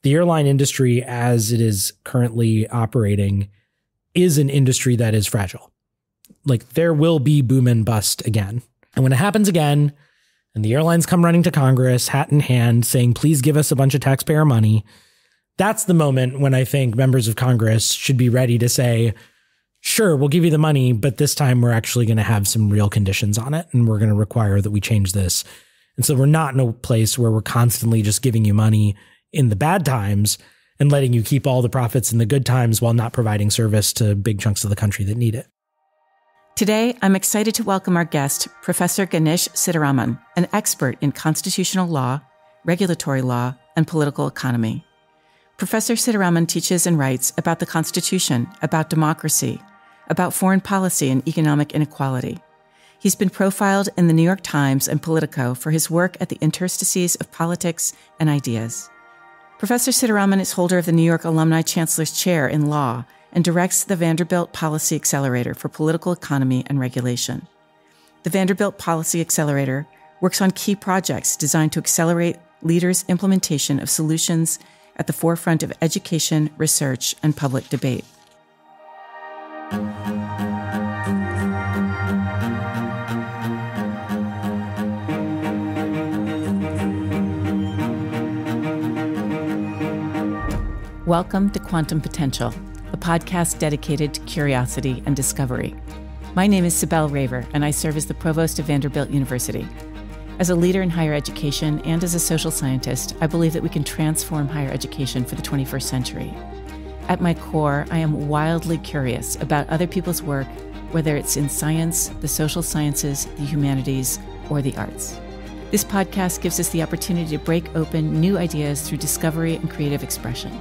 the airline industry as it is currently operating is an industry that is fragile. Like, there will be boom and bust again. And when it happens again, and the airlines come running to Congress, hat in hand, saying, please give us a bunch of taxpayer money, that's the moment when I think members of Congress should be ready to say, sure, we'll give you the money, but this time we're actually going to have some real conditions on it, and we're going to require that we change this. And so we're not in a place where we're constantly just giving you money in the bad times and letting you keep all the profits in the good times while not providing service to big chunks of the country that need it. Today, I'm excited to welcome our guest, Professor Ganesh Sitaraman, an expert in constitutional law, regulatory law, and political economy. Professor Sitaraman teaches and writes about the Constitution, about democracy, about foreign policy and economic inequality. He's been profiled in the New York Times and Politico for his work at the interstices of politics and ideas. Professor Sitaraman is holder of the New York Alumni Chancellor's Chair in Law and directs the Vanderbilt Policy Accelerator for Political Economy and Regulation. The Vanderbilt Policy Accelerator works on key projects designed to accelerate leaders' implementation of solutions at the forefront of education, research, and public debate. Welcome to Quantum Potential, a podcast dedicated to curiosity and discovery. My name is Cybele Raver, and I serve as the Provost of Vanderbilt University. As a leader in higher education and as a social scientist, I believe that we can transform higher education for the 21st century. At my core, I am wildly curious about other people's work, whether it's in science, the social sciences, the humanities, or the arts. This podcast gives us the opportunity to break open new ideas through discovery and creative expression.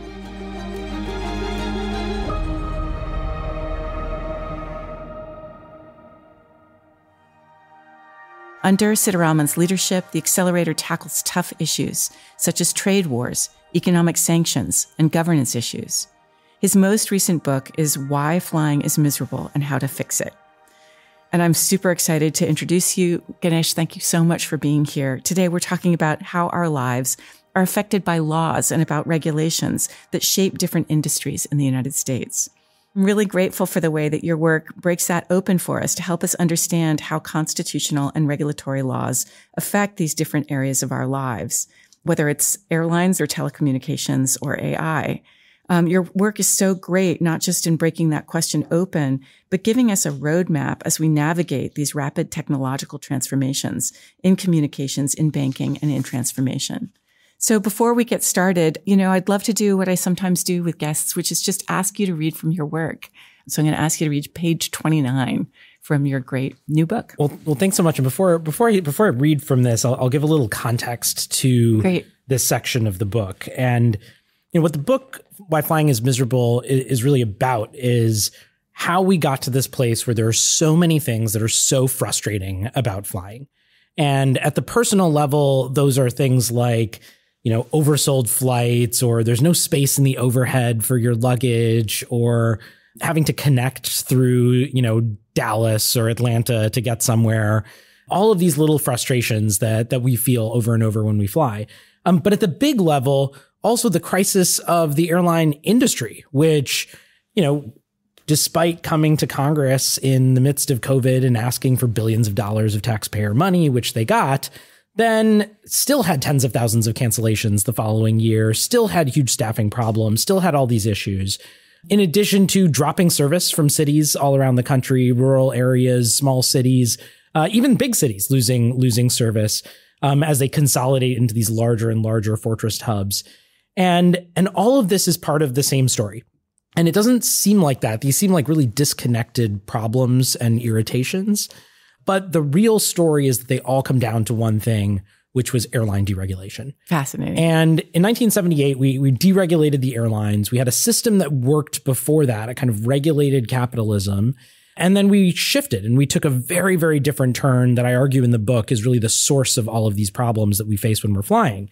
Under Sitaraman's leadership, the Accelerator tackles tough issues, such as trade wars, economic sanctions, and governance issues. His most recent book is Why Flying is Miserable and How to Fix It. And I'm super excited to introduce you. Ganesh, thank you so much for being here. Today, we're talking about how our lives are affected by laws and about regulations that shape different industries in the United States. I'm really grateful for the way that your work breaks that open for us to help us understand how constitutional and regulatory laws affect these different areas of our lives, whether it's airlines or telecommunications or AI. Your work is so great, not just in breaking that question open, but giving us a roadmap as we navigate these rapid technological transformations in communications, in banking, and in transformation. So before we get started, I'd love to do what I sometimes do with guests, which is just ask you to read from your work. So I'm going to ask you to read page 29 from your great new book. Well, thanks so much. And before I read from this, I'll give a little context to this section of the book. And what the book, Why Flying is Miserable, is really about is how we got to this place where there are so many things that are so frustrating about flying. And at the personal level, those are things like oversold flights, or there's no space in the overhead for your luggage, or having to connect through, Dallas or Atlanta to get somewhere. All of these little frustrations that we feel over and over when we fly. But at the big level, also the crisis of the airline industry, which, despite coming to Congress in the midst of COVID and asking for billions of dollars of taxpayer money, which they got, then still had tens of thousands of cancellations the following year, still had huge staffing problems, still had all these issues. In addition to dropping service from cities all around the country, rural areas, small cities, even big cities losing service as they consolidate into these larger and larger fortress hubs. And all of this is part of the same story. And it doesn't seem like that. These seem like really disconnected problems and irritations. But the real story is that they all come down to one thing, which was airline deregulation. Fascinating. And in 1978, we deregulated the airlines. We had a system that worked before that, a kind of regulated capitalism. And then we shifted and we took a very, very different turn that I argue in the book is really the source of all of these problems that we face when we're flying.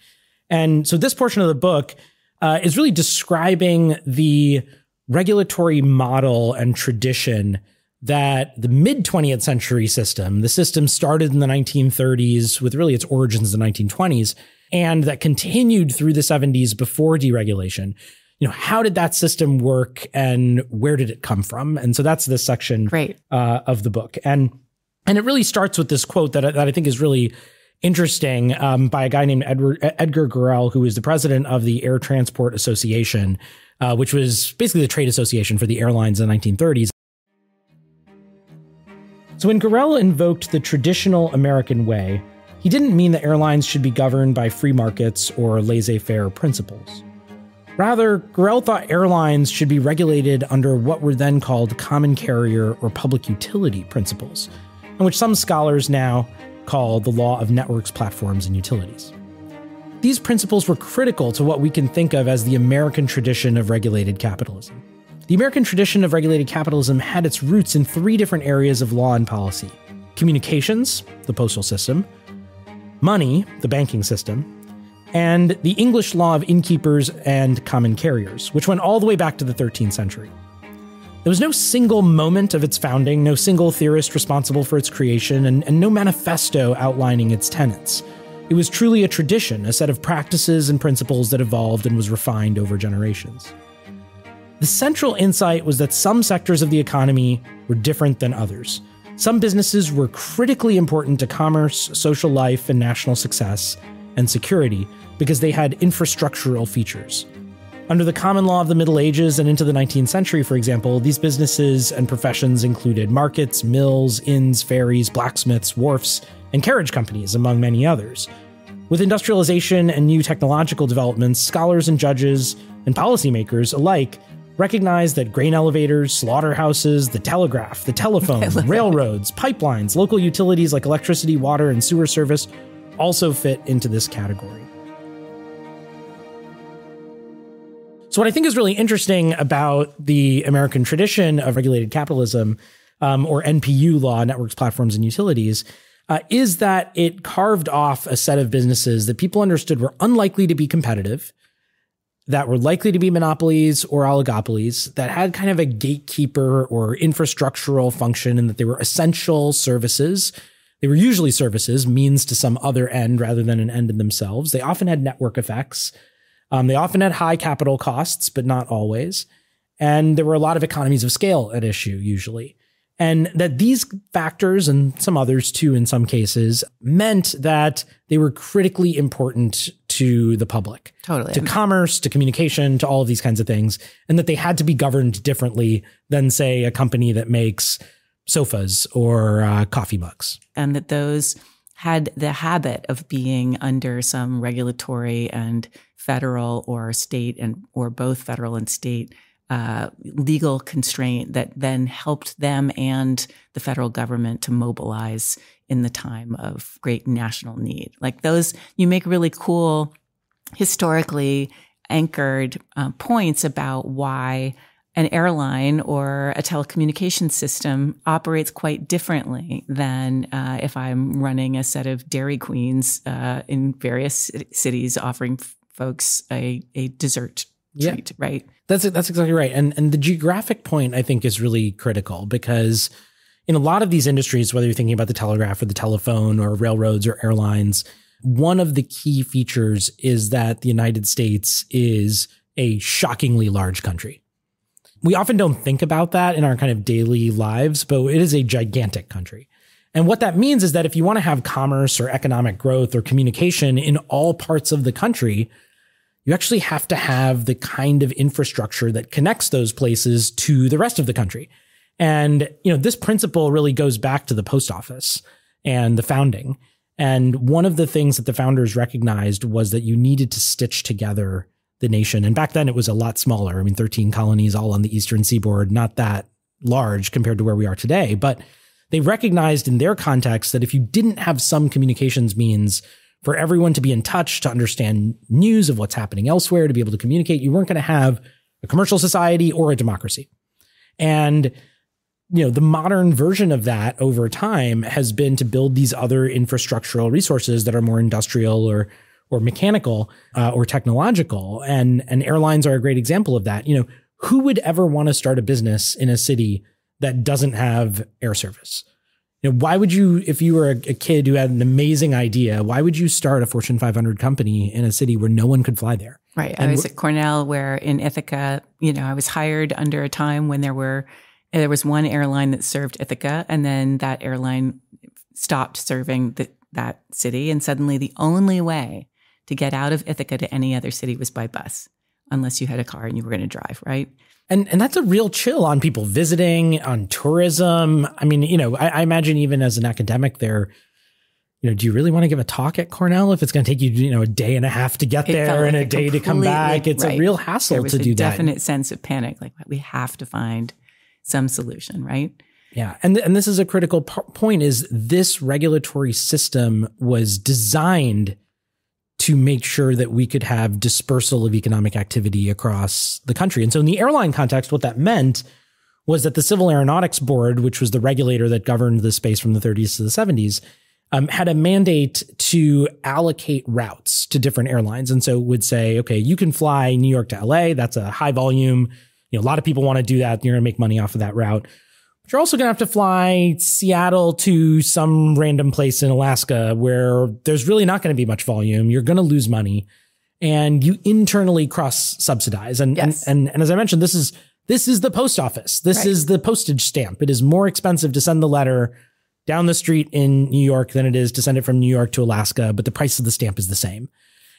And so this portion of the book is really describing the regulatory model and tradition that the mid-20th century system, the system started in the 1930s with really its origins in the 1920s, and that continued through the 70s before deregulation. How did that system work and where did it come from? And so that's this section of the book. And it really starts with this quote that I think is really interesting by a guy named Edgar Gurrell, who is the president of the Air Transport Association, which was basically the trade association for the airlines in the 1930s. So when Gurrell invoked the traditional American way, he didn't mean that airlines should be governed by free markets or laissez-faire principles. Rather, Gurrell thought airlines should be regulated under what were then called common carrier or public utility principles, and which some scholars now call the law of networks, platforms, and utilities. These principles were critical to what we can think of as the American tradition of regulated capitalism. The American tradition of regulated capitalism had its roots in three different areas of law and policy: communications, the postal system; money, the banking system; and the English law of innkeepers and common carriers, which went all the way back to the 13th century. There was no single moment of its founding, no single theorist responsible for its creation, and no manifesto outlining its tenets. It was truly a tradition, a set of practices and principles that evolved and was refined over generations. The central insight was that some sectors of the economy were different than others. Some businesses were critically important to commerce, social life, and national success and security because they had infrastructural features. Under the common law of the Middle Ages and into the 19th century, for example, these businesses and professions included markets, mills, inns, ferries, blacksmiths, wharfs, and carriage companies, among many others. With industrialization and new technological developments, scholars and judges and policymakers alike recognized that grain elevators, slaughterhouses, the telegraph, the telephone, railroads, pipelines, local utilities like electricity, water, and sewer service also fit into this category. So what I think is really interesting about the American tradition of regulated capitalism, or NPU law, networks, platforms, and utilities, is that it carved off a set of businesses that people understood were unlikely to be competitive, that were likely to be monopolies or oligopolies, that had kind of a gatekeeper or infrastructural function, and that they were essential services. They were usually services, means to some other end rather than an end in themselves. They often had network effects. They often had high capital costs, but not always. And there were a lot of economies of scale at issue, usually. And that these factors, and some others too in some cases, meant that they were critically important to the public. Totally. To commerce, to communication, to all of these kinds of things. And that they had to be governed differently than, say, a company that makes sofas or coffee mugs. And that those had the habit of being under some regulatory and federal or state or both federal and state legal constraint that then helped them and the federal government to mobilize in the time of great national need. Like those, you make really cool, historically anchored points about why an airline or a telecommunications system operates quite differently than if I'm running a set of Dairy Queens in various cities offering folks a dessert treat, right? That's exactly right. And the geographic point, I think, is really critical because in a lot of these industries, whether you're thinking about the telegraph or the telephone or railroads or airlines, one of the key features is that the United States is a shockingly large country. We often don't think about that in our kind of daily lives, but it is a gigantic country. And what that means is that if you want to have commerce or economic growth or communication in all parts of the country, you actually have to have the kind of infrastructure that connects those places to the rest of the country. And, this principle really goes back to the post office and the founding. And one of the things that the founders recognized was that you needed to stitch together the nation. And back then it was a lot smaller. 13 colonies all on the eastern seaboard, not that large compared to where we are today. But they recognized in their context that if you didn't have some communications means for everyone to be in touch, to understand news of what's happening elsewhere, to be able to communicate, you weren't going to have a commercial society or a democracy. And, the modern version of that over time has been to build these other infrastructural resources that are more industrial or mechanical or technological. And airlines are a great example of that. Who would ever want to start a business in a city that doesn't have air service? why would you, if you were a kid who had an amazing idea, why would you start a Fortune 500 company in a city where no one could fly there? Right. I was at Cornell, where in Ithaca, I was hired under a time when there was one airline that served Ithaca, and then that airline stopped serving that city. And suddenly the only way to get out of Ithaca to any other city was by bus, unless you had a car and you were going to drive, right? And that's a real chill on people visiting, on tourism. I mean, I imagine even as an academic there, do you really want to give a talk at Cornell if it's going to take you, a day and a half to get there and a day to come back? It's a real hassle to do that. There was a definite sense of panic, like we have to find some solution, right? Yeah. And this is a critical point, is this regulatory system was designed to make sure that we could have dispersal of economic activity across the country. And so in the airline context, what that meant was that the Civil Aeronautics Board, which was the regulator that governed the space from the 30s to the 70s, had a mandate to allocate routes to different airlines. And so it would say, okay, you can fly New York to LA. That's a high volume. A lot of people want to do that. You're going to make money off of that route. But you're also going to have to fly Seattle to some random place in Alaska where there's really not going to be much volume. You're going to lose money, and you internally cross subsidize. And, yes. and as I mentioned, this is the post office. This is the postage stamp. It is more expensive to send the letter down the street in New York than it is to send it from New York to Alaska, but the price of the stamp is the same.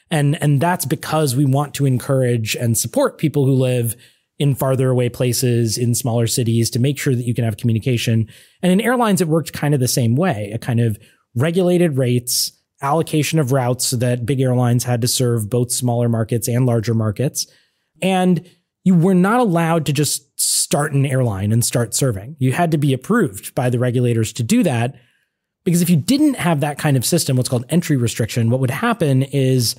And that's because we want to encourage and support people who live in farther away places, in smaller cities, to make sure that you can have communication. And in airlines, it worked kind of the same way, a kind of regulated rates, allocation of routes so that big airlines had to serve both smaller markets and larger markets. And you were not allowed to just start an airline and start serving. You had to be approved by the regulators to do that, because if you didn't have that kind of system, what's called entry restriction, what would happen is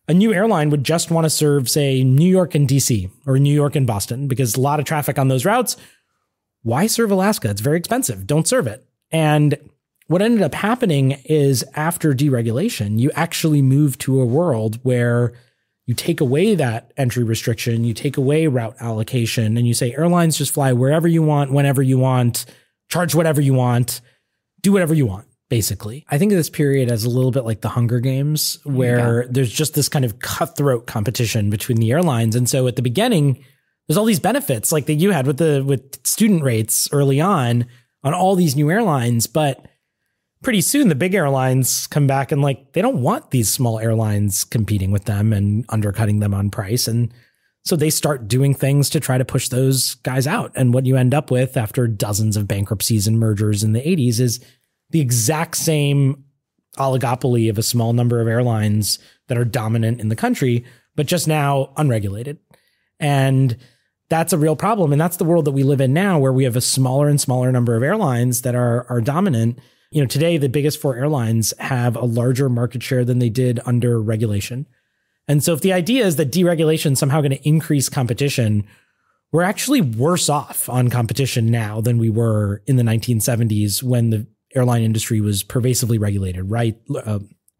a new airline would just want to serve, say, New York and DC or New York and Boston, because a lot of traffic on those routes. Why serve Alaska? It's very expensive. Don't serve it. And what ended up happening is, after deregulation, you actually move to a world where you take away that entry restriction, you take away route allocation, and you say airlines just fly wherever you want, whenever you want, charge whatever you want, do whatever you want, basically. I think of this period as a little bit like the Hunger Games, where there's just this kind of cutthroat competition between the airlines. And so at the beginning, there's all these benefits like that you had with student rates early on all these new airlines. But pretty soon the big airlines come back and they don't want these small airlines competing with them and undercutting them on price. And so they start doing things to try to push those guys out. And what you end up with after dozens of bankruptcies and mergers in the 80s is the exact same oligopoly of a small number of airlines that are dominant in the country, but just now unregulated. And that's a real problem. And that's the world that we live in now, where we have a smaller and smaller number of airlines that are dominant. Today, the biggest four airlines have a larger market share than they did under regulation. And so if the idea is that deregulation is somehow going to increase competition, we're actually worse off on competition now than we were in the 1970s, when the airline industry was pervasively regulated, right?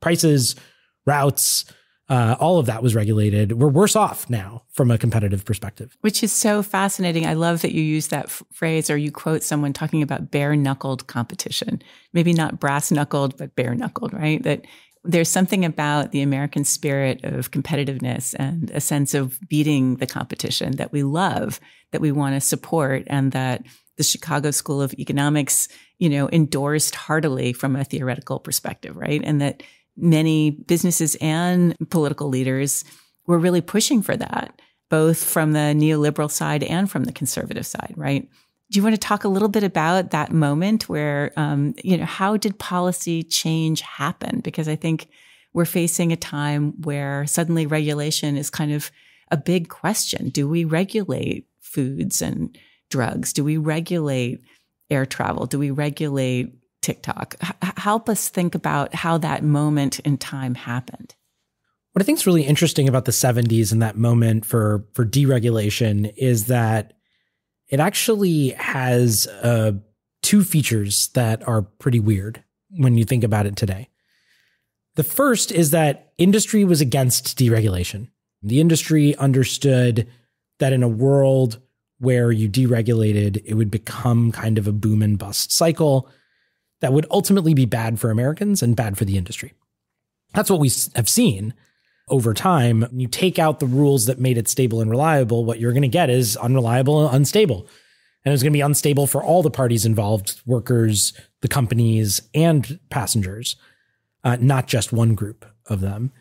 Prices, routes, all of that was regulated. We're worse off now from a competitive perspective. Which is so fascinating. I love that you use that phrase, or you quote someone talking about bare-knuckled competition. Maybe not brass-knuckled, but bare-knuckled, right? That there's something about the American spirit of competitiveness and a sense of beating the competition that we love, that we want to support, and that the Chicago School of Economics, endorsed heartily from a theoretical perspective, right? And that many businesses and political leaders were really pushing for that, both from the neoliberal side and from the conservative side, right? Do you want to talk a little bit about that moment where, how did policy change happen? Because I think we're facing a time where suddenly regulation is kind of a big question. Do we regulate foods and drugs? Do we regulate air travel? Do we regulate TikTok? Help us think about how that moment in time happened. What I think is really interesting about the 70s and that moment for deregulation is that it actually has two features that are pretty weird when you think about it today. The first is that industry was against deregulation. The industry understood that in a world where you deregulated, it would become kind of a boom and bust cycle. that would ultimately be bad for Americans and bad for the industry. That's what we have seen over time. You take out the rules that made it stable and reliable, what you're going to get is unreliable and unstable. And it's going to be unstable for all the parties involved, workers, the companies, and passengers, not just one group of them.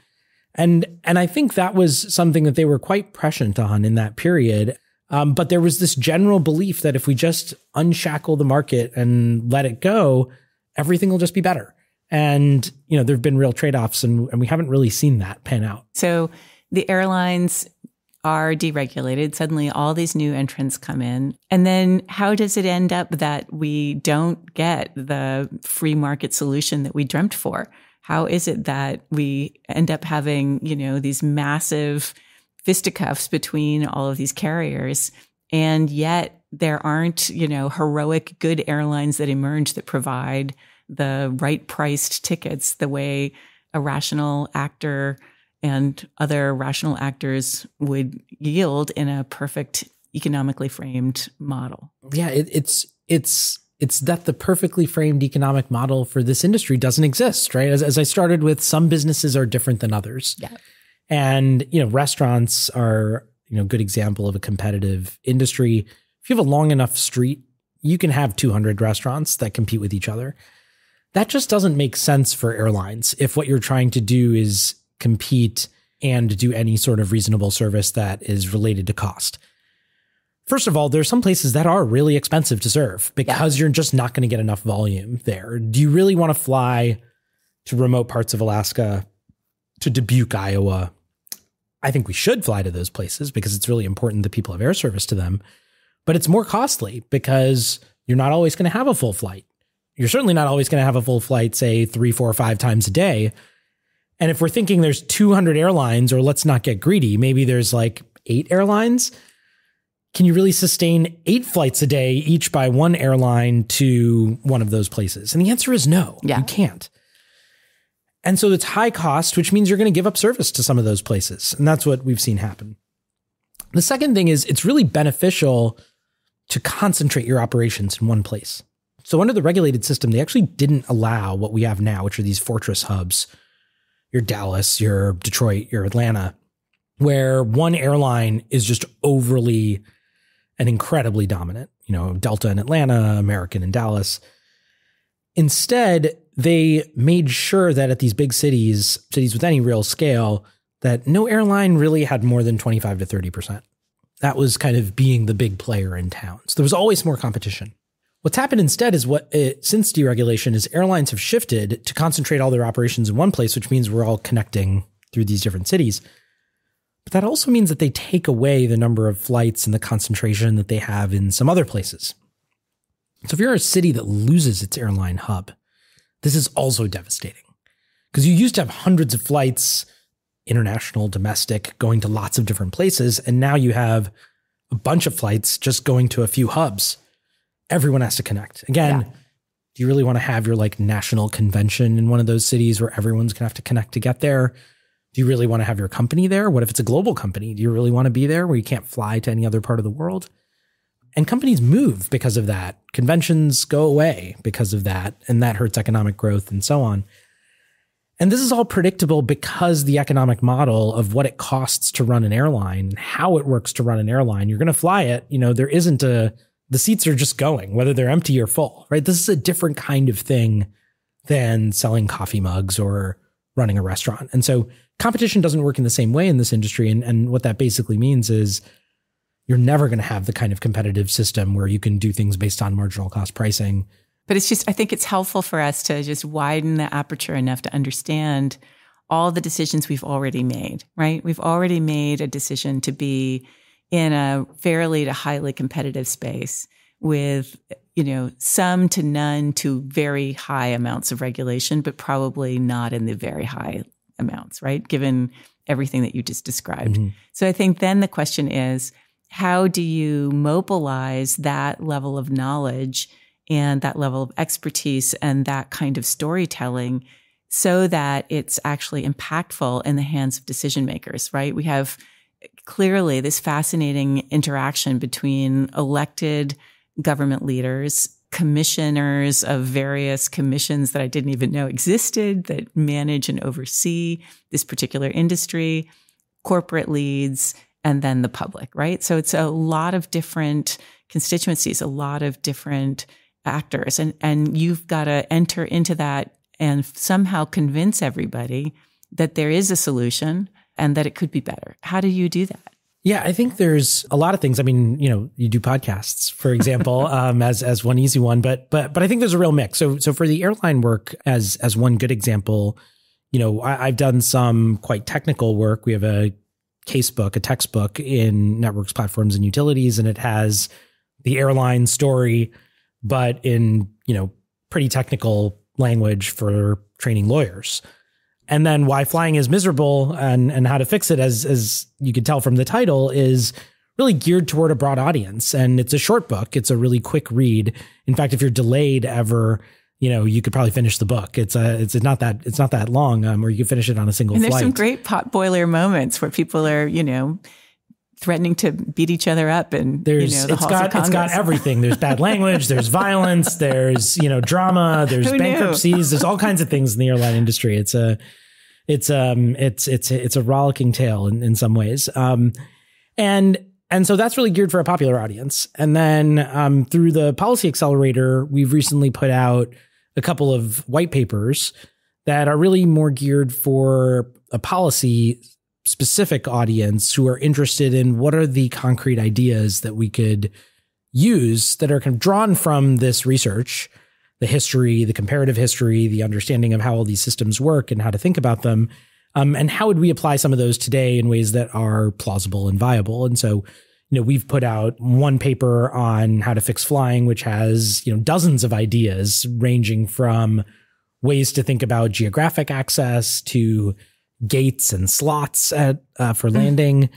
And I think that was something that they were quite prescient on in that period. But there was this general belief that if we just unshackle the market and let it go, everything will just be better. And, there have been real trade-offs and we haven't really seen that pan out. So the airlines are deregulated. Suddenly all these new entrants come in. And then how does it end up that we don't get the free market solution that we dreamt for? How is it that we end up having, these massive fisticuffs between all of these carriers, and yet there aren't, heroic good airlines that emerge that provide the right priced tickets the way a rational actor and other rational actors would yield in a perfect economically framed model? Yeah, it's that the perfectly framed economic model for this industry doesn't exist, right? As I started with, some businesses are different than others. Yeah. And, restaurants are, a good example of a competitive industry. If you have a long enough street, you can have 200 restaurants that compete with each other. That just doesn't make sense for airlines if what you're trying to do is compete and do any sort of reasonable service that is related to cost. First of all, there's some places that are really expensive to serve because you're just not going to get enough volume there. Do you really want to fly to remote parts of Alaska, to Dubuque, Iowa? I think we should fly to those places because it's really important that people have air service to them. But it's more costly because you're not always going to have a full flight. You're certainly not always going to have a full flight, say 3, 4, 5 times a day. And if we're thinking there's 200 airlines, or let's not get greedy, maybe there's like 8 airlines. Can you really sustain 8 flights a day, each by one airline to one of those places? And the answer is no, you can't. And so it's high cost, which means you're going to give up service to some of those places. And that's what we've seen happen. The second thing is it's really beneficial to concentrate your operations in one place. So under the regulated system, they actually didn't allow what we have now, which are these fortress hubs, your Dallas, your Detroit, your Atlanta, where one airline is just overly and incredibly dominant, Delta in Atlanta, American in Dallas. Instead, they made sure that at these big cities with any real scale, that no airline really had more than 25 to 30%. That was kind of being the big player in town. So there was always more competition. What's happened instead is since deregulation is airlines have shifted to concentrate all their operations in one place, which means we're all connecting through these different cities. But that also means that they take away the number of flights and the concentration that they have in some other places. So if you're a city that loses its airline hub, this is also devastating because you used to have hundreds of flights, international, domestic, going to lots of different places. And now you have a bunch of flights just going to a few hubs. Everyone has to connect. Again, do you really want to have your national convention in one of those cities where everyone's going to have to connect to get there? Do you really want to have your company there? What if it's a global company? Do you really want to be there where you can't fly to any other part of the world? And companies move because of that. Conventions go away because of that. And that hurts economic growth and so on. And this is all predictable because the economic model of what it costs to run an airline, how it works to run an airline, you're going to fly it. There isn't the seats are just going, whether they're empty or full, right? This is a different kind of thing than selling coffee mugs or running a restaurant. And so competition doesn't work in the same way in this industry. And what that basically means is you're never going to have the kind of competitive system where you can do things based on marginal cost pricing. But I think it's helpful for us to just widen the aperture enough to understand all the decisions we've already made, right? We've already made a decision to be in a fairly to highly competitive space with, some to none to very high amounts of regulation, but probably not in the very high amounts, right? Given everything that you just described. Mm-hmm. So I think then the question is, how do you mobilize that level of knowledge and that level of expertise and that kind of storytelling so that it's actually impactful in the hands of decision makers, right? We have clearly this fascinating interaction between elected government leaders commissioners of various commissions that I didn't even know existed that manage and oversee this particular industry, corporate leads, and then the public, right? So it's a lot of different constituencies, a lot of different actors, and you've got to enter into that and somehow convince everybody that there is a solution and that it could be better. How do you do that? Yeah, I think there's a lot of things. I mean, you do podcasts, for example, as one easy one, but I think there's a real mix. So for the airline work, as one good example, I've done some quite technical work. We have a casebook, a textbook in networks, platforms, and utilities, and it has the airline story, but in pretty technical language for training lawyers. And then why flying is miserable and how to fix it, as you could tell from the title, is really geared toward a broad audience. And it's a short book. It's a really quick read. In fact, if you're delayed ever, you could probably finish the book. It's not that long, or you could finish it on a single flight. And there's some great potboiler moments where people are, threatening to beat each other up, and it's got everything. There's bad language, there's violence, there's drama, there's bankruptcies, there's all kinds of things in the airline industry. It's a rollicking tale in some ways, and so that's really geared for a popular audience. And then through the Policy Accelerator, we've recently put out a couple of white papers that are really more geared for a policy specific audience who are interested in what are the concrete ideas that we could use that are kind of drawn from this research, the history, the comparative history, the understanding of how all these systems work and how to think about them. And how would we apply some of those today in ways that are plausible and viable? And so, we've put out one paper on how to fix flying, which has, dozens of ideas ranging from ways to think about geographic access to gates and slots for landing,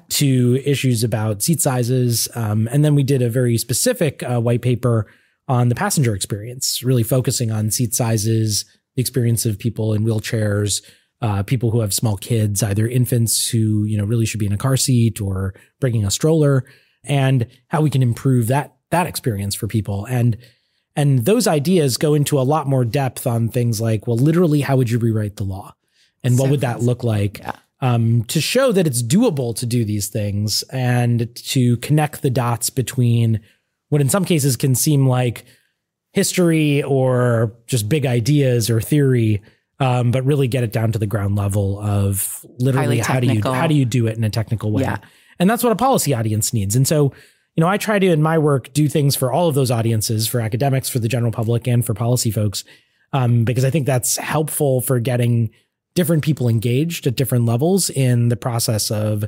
to issues about seat sizes. And then we did a very specific white paper on the passenger experience, really focusing on seat sizes, the experience of people in wheelchairs, people who have small kids, either infants who, really should be in a car seat or bringing a stroller, and how we can improve that experience for people. And those ideas go into a lot more depth on things like, well, literally, how would you rewrite the law? And what would that look like? To show that it's doable to do these things and to connect the dots between what in some cases can seem like history or just big ideas or theory, but really get it down to the ground level of literally how do you do it in a technical way? Yeah. And that's what a policy audience needs. And so, I try to, in my work, do things for all of those audiences, for academics, for the general public, and for policy folks, because I think that's helpful for getting different people engaged at different levels in the process of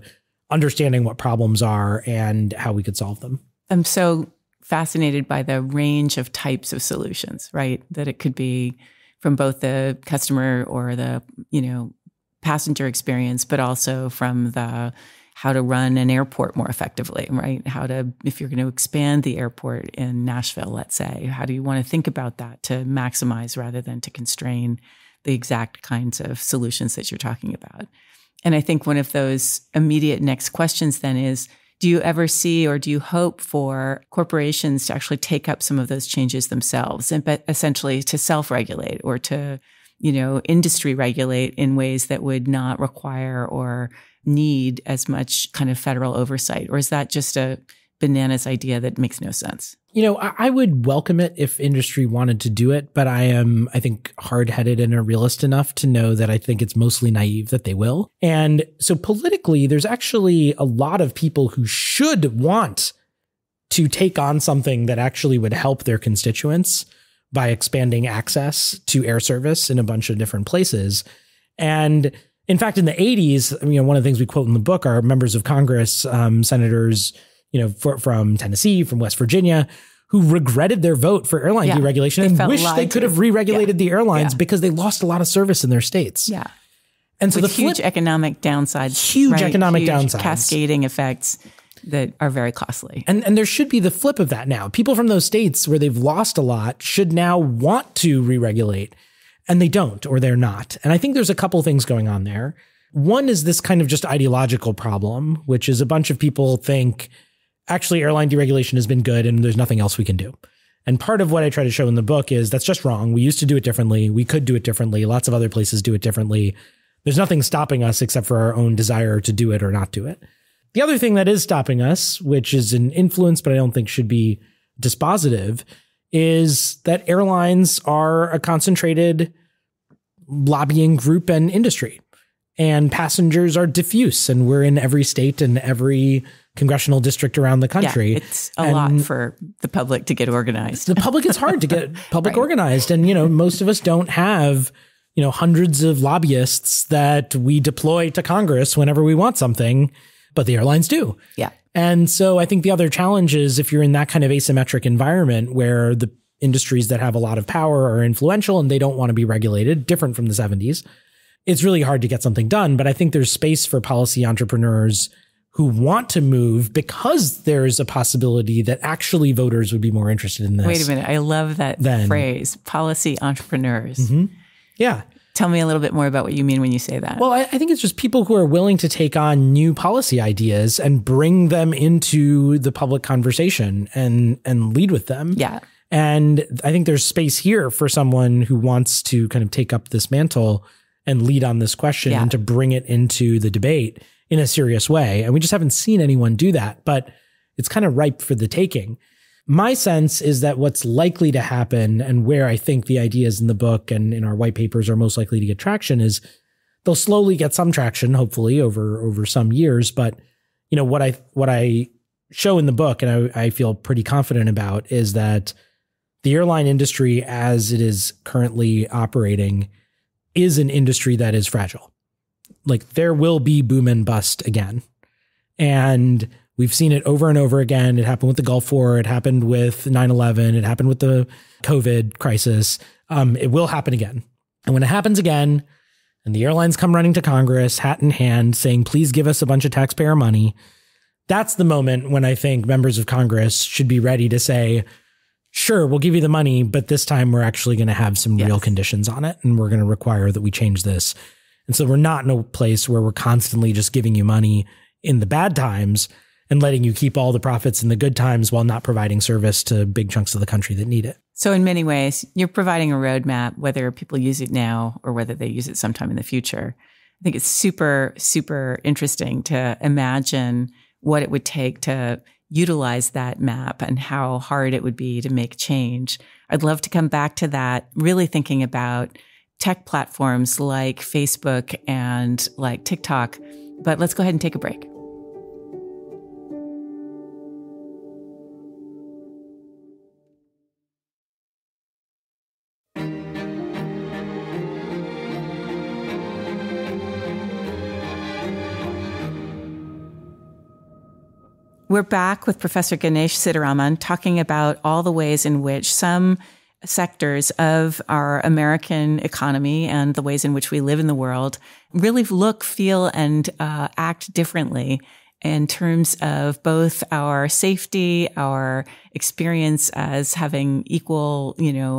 understanding what problems are and how we could solve them. I'm so fascinated by the range of types of solutions, right? That it could be from both the customer or the, passenger experience, but also from the how to run an airport more effectively, right? If you're going to expand the airport in Nashville, let's say, how do you want to think about that to maximize rather than to constrain the exact kinds of solutions that you're talking about? And I think one of those immediate next questions then is, do you ever see or do you hope for corporations to actually take up some of those changes themselves, but essentially to self-regulate or to, industry regulate in ways that would not require or need as much kind of federal oversight? Or is that just a bananas idea that makes no sense? I would welcome it if industry wanted to do it, but I think, hard-headed and a realist enough to know that I think it's mostly naive that they will. And so politically, there's actually a lot of people who should want to take on something that actually would help their constituents by expanding access to air service in a bunch of different places. And in fact, in the 80s, one of the things we quote in the book are members of Congress, senators, from Tennessee, from West Virginia, who regretted their vote for airline deregulation and wish they could have re-regulated the airlines because they lost a lot of service in their states. Yeah. And so with huge economic downsides. Huge economic downsides. Cascading effects that are very costly. And there should be the flip of that now. People from those states where they've lost a lot should now want to re-regulate, and they don't, or they're not. And I think there's a couple things going on there. One is this kind of just ideological problem, which is a bunch of people think, actually, airline deregulation has been good and there's nothing else we can do. And part of what I try to show in the book is that's just wrong. We used to do it differently. We could do it differently. Lots of other places do it differently. There's nothing stopping us except for our own desire to do it or not do it. The other thing that is stopping us, which is an influence, but I don't think should be dispositive, is that airlines are a concentrated lobbying group and industry. And passengers are diffuse, and we're in every state and every congressional district around the country. Yeah, it's a lot for the public to get organized. The public, it's hard to get public organized. And, most of us don't have, hundreds of lobbyists that we deploy to Congress whenever we want something, but the airlines do. Yeah. And so I think the other challenge is if you're in that kind of asymmetric environment where the industries that have a lot of power are influential and they don't want to be regulated, different from the 70s, it's really hard to get something done. But I think there's space for policy entrepreneurs who want to move because there's a possibility that actually voters would be more interested in this. Wait a minute. I love that phrase, policy entrepreneurs. Mm-hmm. Yeah. Tell me a little bit more about what you mean when you say that. Well, I think it's just people who are willing to take on new policy ideas and bring them into the public conversation and lead with them. Yeah. And I think there's space here for someone who wants to kind of take up this mantle and lead on this question and to bring it into the debate in a serious way. And we just haven't seen anyone do that, but it's kind of ripe for the taking. My sense is that what's likely to happen, and where I think the ideas in the book and in our white papers are most likely to get traction, is they'll slowly get some traction, hopefully over some years. But what I show in the book, and I feel pretty confident about, is that the airline industry as it is currently operating is an industry that is fragile. Like, there will be boom and bust again. And we've seen it over and over again. It happened with the Gulf War. It happened with 9/11. It happened with the COVID crisis. It will happen again. And when it happens again, and the airlines come running to Congress, hat in hand, saying, please give us a bunch of taxpayer money, that's the moment when I think members of Congress should be ready to say, sure, we'll give you the money, but this time we're actually going to have some real conditions on it, and we're going to require that we change this. And so we're not in a place where we're constantly just giving you money in the bad times and letting you keep all the profits in the good times while not providing service to big chunks of the country that need it. So in many ways, you're providing a roadmap, whether people use it now or whether they use it sometime in the future. I think it's super, super interesting to imagine what it would take to utilize that map and how hard it would be to make change. I'd love to come back to that, really thinking about tech platforms like Facebook and like TikTok. But let's go ahead and take a break. We're back with Professor Ganesh Sitaraman talking about all the ways in which some sectors of our American economy and the ways in which we live in the world really look, feel, and act differently in terms of both our safety, our experience as having equal,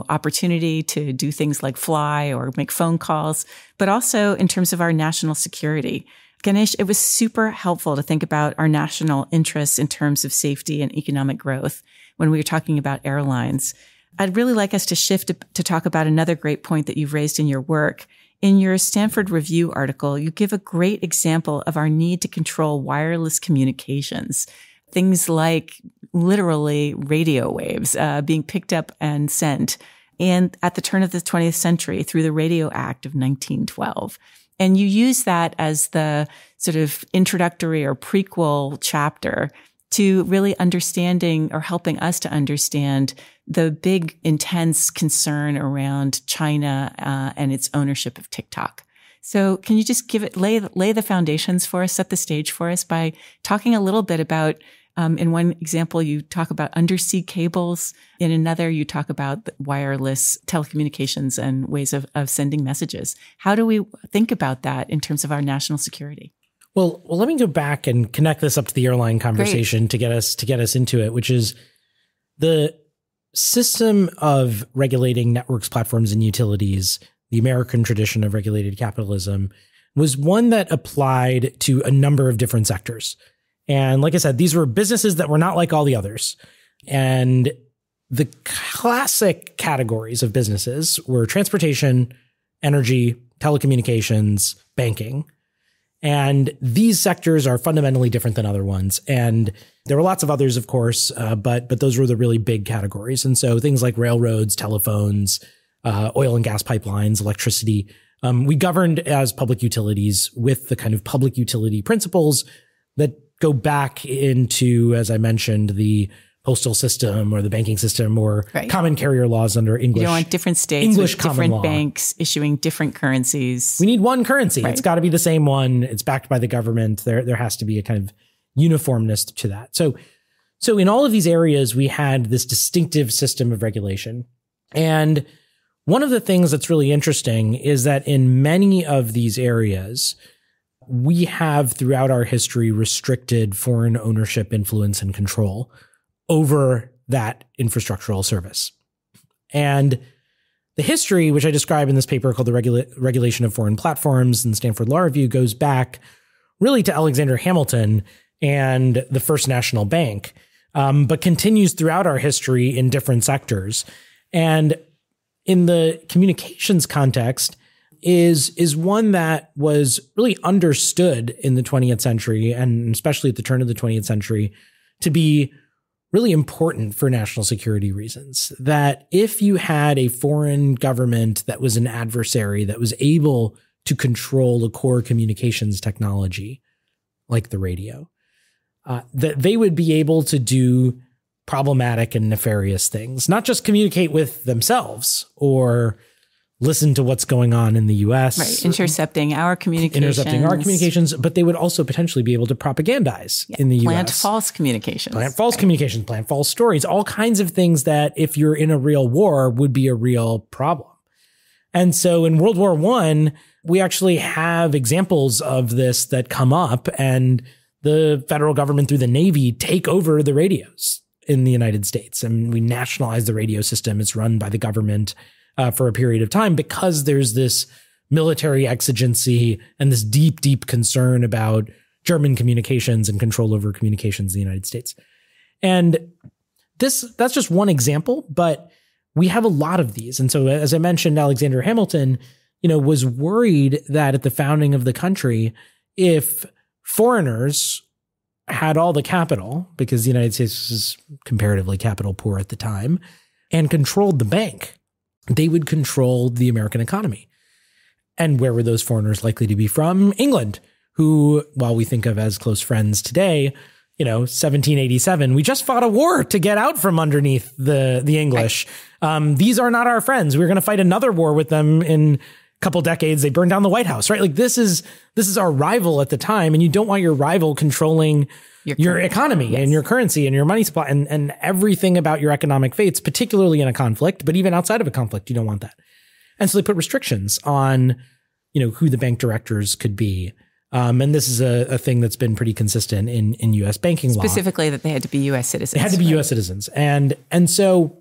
opportunity to do things like fly or make phone calls, but also in terms of our national security. Ganesh, it was super helpful to think about our national interests in terms of safety and economic growth when we were talking about airlines. I'd really like us to shift to talk about another great point that you've raised in your work. In your Stanford Review article, you give a great example of our need to control wireless communications. Things like literally radio waves being picked up and sent, and at the turn of the 20th century through the Radio Act of 1912. And you use that as the sort of introductory or prequel chapter to really understanding or helping us to understand the big, intense concern around China and its ownership of TikTok. So can you just lay the foundations for us, set the stage for us by talking a little bit about, in one example, you talk about undersea cables. In another, you talk about wireless telecommunications and ways of sending messages. How do we think about that in terms of our national security? Well, let me go back and connect this up to the airline conversation to get us into it, which is the system of regulating networks, platforms, and utilities. The American tradition of regulated capitalism was one that applied to a number of different sectors. And like I said, these were businesses that were not like all the others. And the classic categories of businesses were transportation, energy, telecommunications, banking. And these sectors are fundamentally different than other ones. And there were lots of others, of course, but those were the really big categories. And so things like railroads, telephones, oil and gas pipelines, electricity, we governed as public utilities with the kind of public utility principles that go back into, as I mentioned, the postal system or the banking system or common carrier laws under English. You don't want different states English with different banks issuing different currencies. We need one currency. It's got to be the same one. It's backed by the government. There has to be a kind of uniformness to that. So in all of these areas, we had this distinctive system of regulation. And one of the things that's really interesting is that in many of these areas, we have throughout our history restricted foreign ownership, influence, and control over that infrastructural service. And the history, which I describe in this paper called The Regulation of Foreign Platforms in the Stanford Law Review, goes back really to Alexander Hamilton and the First National Bank, but continues throughout our history in different sectors. And in the communications context is one that was really understood in the 20th century, and especially at the turn of the 20th century, to be really important for national security reasons. That if you had a foreign government that was an adversary that was able to control a core communications technology like the radio, that they would be able to do problematic and nefarious things, not just communicate with themselves or listen to what's going on in the U.S. Right, intercepting our communications. But they would also potentially be able to propagandize in the U.S. Plant false communications. Plant false stories, all kinds of things that if you're in a real war would be a real problem. And so in World War I, we actually have examples of this that come up, and the federal government through the Navy take over the radios in the United States. And we nationalize the radio system. It's run by the government for a period of time because there's this military exigency and this deep, deep concern about German communications and control over communications in the United States. And that's just one example, but we have a lot of these. And so, as I mentioned, Alexander Hamilton, was worried that at the founding of the country, if foreigners had all the capital, because the United States was comparatively capital poor at the time, and controlled the bank, they would control the American economy. And where were those foreigners likely to be from? England, who, while we think of as close friends today, 1787, we just fought a war to get out from underneath the English. Right. These are not our friends. We're going to fight another war with them in a couple decades. They burned down the White House, right? Like this is our rival at the time, and you don't want your rival controlling your economy and your currency and your money supply and everything about your economic fates, particularly in a conflict, but even outside of a conflict, you don't want that. And so they put restrictions on, who the bank directors could be. And this is a thing that's been pretty consistent in U.S. banking law. Specifically that they had to be U.S. citizens. They had to be U.S. citizens. And so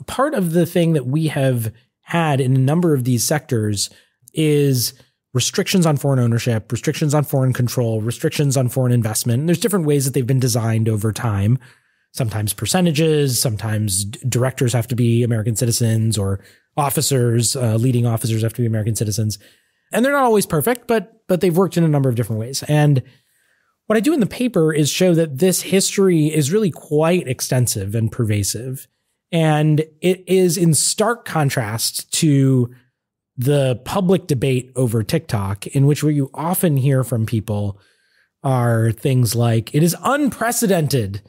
part of the thing that we have had in a number of these sectors is restrictions on foreign ownership, restrictions on foreign control, restrictions on foreign investment. And there's different ways that they've been designed over time. Sometimes percentages, sometimes directors have to be American citizens, or officers, leading officers have to be American citizens. And they're not always perfect, but they've worked in a number of different ways. And what I do in the paper is show that this history is really quite extensive and pervasive. And it is in stark contrast to the public debate over TikTok, in which what you often hear from people are things like, it is unprecedented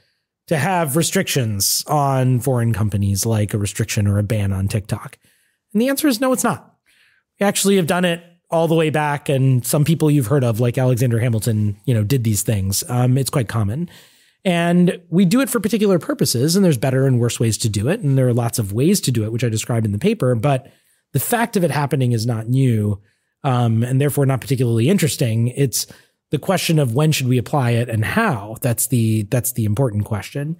to have restrictions on foreign companies, like a restriction or a ban on TikTok. And the answer is no, it's not. We actually have done it all the way back. And some people you've heard of, like Alexander Hamilton, did these things. It's quite common. And we do it for particular purposes, and there's better and worse ways to do it. And there are lots of ways to do it, which I described in the paper. But the fact of it happening is not new, and therefore not particularly interesting. It's the question of when should we apply it and how. That's the important question.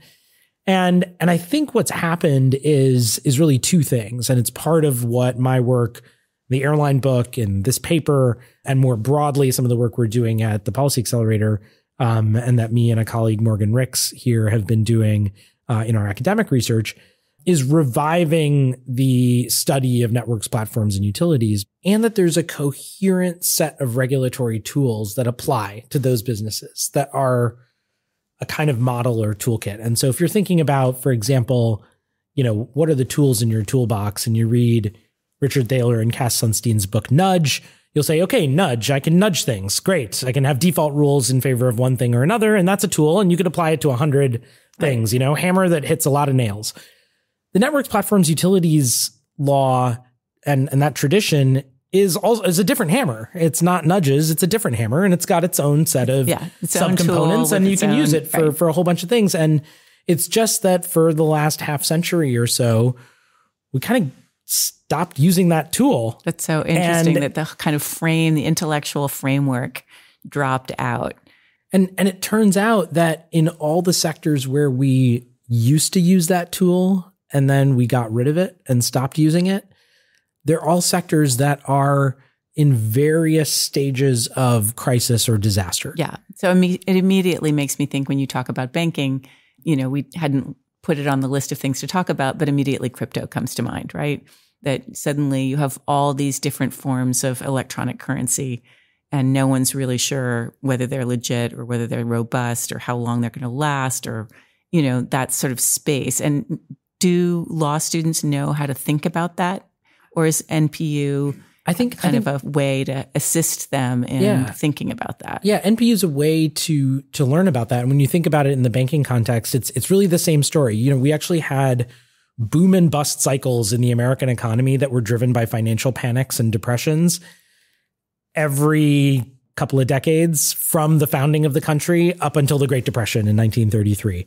And I think what's happened is really two things. And it's part of what my work, the airline book and this paper, and more broadly, some of the work we're doing at the Policy Accelerator, and that me and a colleague, Morgan Ricks here, have been doing in our academic research, is reviving the study of networks, platforms, and utilities, and that there's a coherent set of regulatory tools that apply to those businesses that are a kind of model or toolkit. And so if you're thinking about, for example, what are the tools in your toolbox, and you read Richard Thaler and Cass Sunstein's book, Nudge, you'll say, okay, nudge, I can nudge things. Great. I can have default rules in favor of one thing or another. And that's a tool. And you could apply it to 100 things, hammer that hits a lot of nails. The networks, platforms, utilities law and that tradition is a different hammer. It's not nudges. It's a different hammer, and it's got its own set of subcomponents, and you can use it for a whole bunch of things. And it's just that for the last half century or so, we kind of stopped using that tool. That's so interesting that the kind of the intellectual framework dropped out. And it turns out that in all the sectors where we used to use that tool and then we got rid of it and stopped using it, they're all sectors that are in various stages of crisis or disaster. Yeah. So it immediately makes me think, when you talk about banking, we hadn't put it on the list of things to talk about, but immediately crypto comes to mind, right? That suddenly you have all these different forms of electronic currency, and no one's really sure whether they're legit or whether they're robust or how long they're going to last, or, that sort of space. And do law students know how to think about that? Or is NPU kind of a way to assist them in thinking about that? Yeah, NPU is a way to learn about that. And when you think about it in the banking context, it's really the same story. We actually had boom and bust cycles in the American economy that were driven by financial panics and depressions every couple of decades from the founding of the country up until the Great Depression in 1933.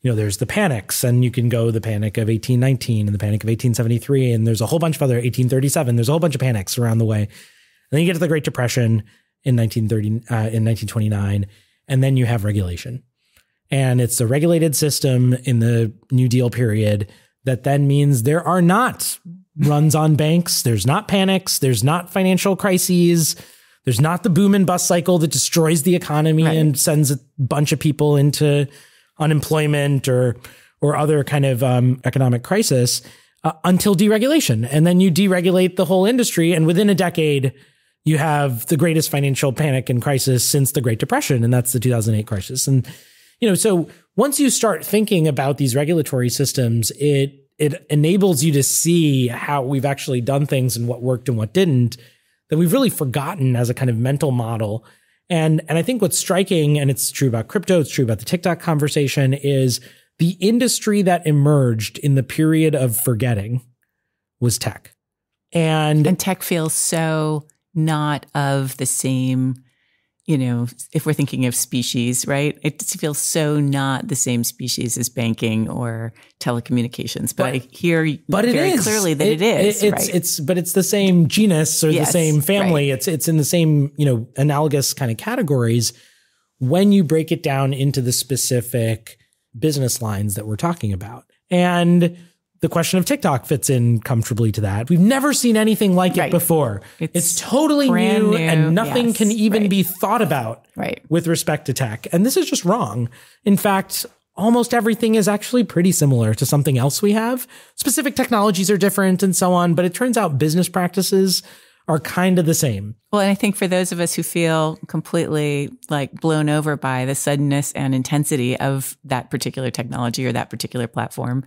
There's the panics, and you can go the panic of 1819 and the panic of 1873, and there's a whole bunch of other 1837. There's a whole bunch of panics around the way. And then you get to the Great Depression in 1929, and then you have regulation. And it's a regulated system in the New Deal period that then means there are not runs on banks. There's not panics. There's not financial crises. There's not the boom and bust cycle that destroys the economy and sends a bunch of people into unemployment or other kind of economic crisis until deregulation. And then you deregulate the whole industry. And within a decade, you have the greatest financial panic and crisis since the Great Depression. And that's the 2008 crisis. And, so once you start thinking about these regulatory systems, it enables you to see how we've actually done things and what worked and what didn't, that we've really forgotten as a kind of mental model. And I think what's striking, and it's true about crypto, it's true about the TikTok conversation, is the industry that emerged in the period of forgetting was tech. And tech feels so not of the same, if we're thinking of species, right? It feels so not the same species as banking or telecommunications. But I hear very clearly that it is. But it's the same genus or the same family. Right. It's in the same, analogous kind of categories when you break it down into the specific business lines that we're talking about. And the question of TikTok fits in comfortably to that. We've never seen anything like it before. It's totally new, and nothing can even be thought about with respect to tech. And this is just wrong. In fact, almost everything is actually pretty similar to something else we have. Specific technologies are different and so on, but it turns out business practices are kind of the same. Well, and I think for those of us who feel completely blown over by the suddenness and intensity of that particular technology or that particular platform,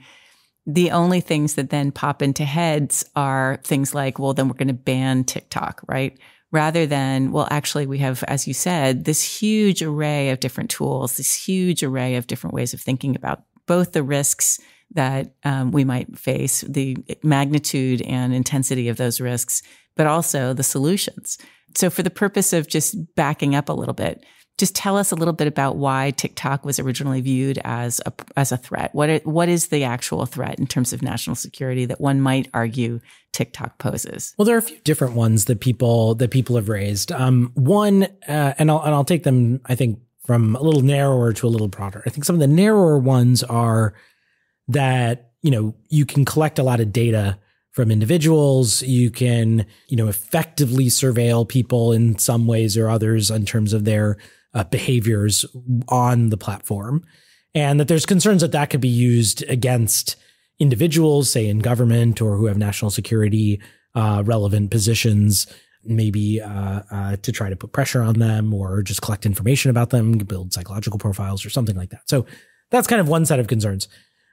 the only things that then pop into heads are things like, well, then we're going to ban TikTok, right? Rather than, well, actually we have, as you said, this huge array of different tools, this huge array of different ways of thinking about both the risks that we might face, the magnitude and intensity of those risks, but also the solutions. So for the purpose of just backing up a little bit, just tell us a little bit about why TikTok was originally viewed as a threat. What is the actual threat in terms of national security that one might argue TikTok poses? Well, there are a few different ones that people have raised. One, and I'll take them, I think, from a little narrower to a little broader. I think some of the narrower ones are that, you can collect a lot of data from individuals. You can, effectively surveil people in some ways or others in terms of their behaviors on the platform, and that there's concerns that could be used against individuals, say in government or who have national security relevant positions, maybe to try to put pressure on them or just collect information about them, build psychological profiles or something like that. So that's kind of one set of concerns.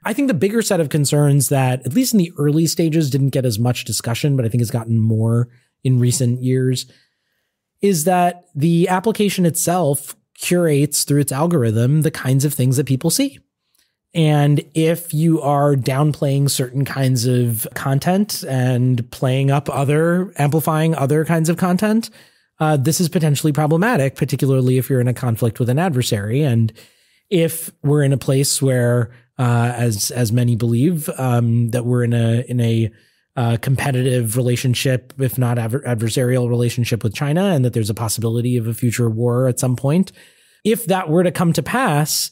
I think the bigger set of concerns that, at least in the early stages, didn't get as much discussion, but I think has gotten more in recent years, is that the application itself curates through its algorithm the kinds of things that people see. And if you are downplaying certain kinds of content and amplifying other kinds of content, this is potentially problematic, particularly if you're in a conflict with an adversary. And if we're in a place where, as many believe, that we're in a competitive relationship, if not adversarial relationship with China, and that there's a possibility of a future war at some point, if that were to come to pass,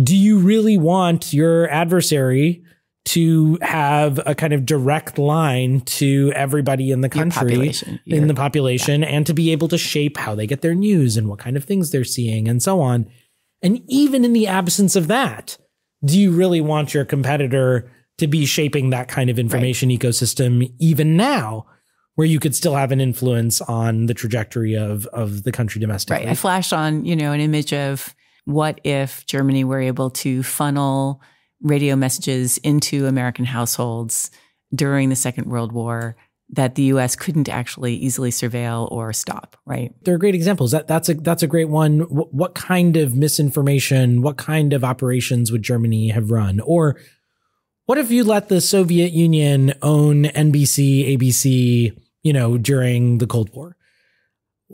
do you really want your adversary to have a kind of direct line to everybody in the country, in the population, and to be able to shape how they get their news and what kind of things they're seeing and so on? And even in the absence of that, do you really want your competitor to be shaping that kind of information ecosystem even now, where you could still have an influence on the trajectory of the country domestically? Right. I flashed on, an image of what if Germany were able to funnel radio messages into American households during the Second World War that the U.S. couldn't actually easily surveil or stop, right? There are great examples. That's a great one. What kind of misinformation, what kind of operations would Germany have run? Or what if you let the Soviet Union own NBC, ABC, during the Cold War?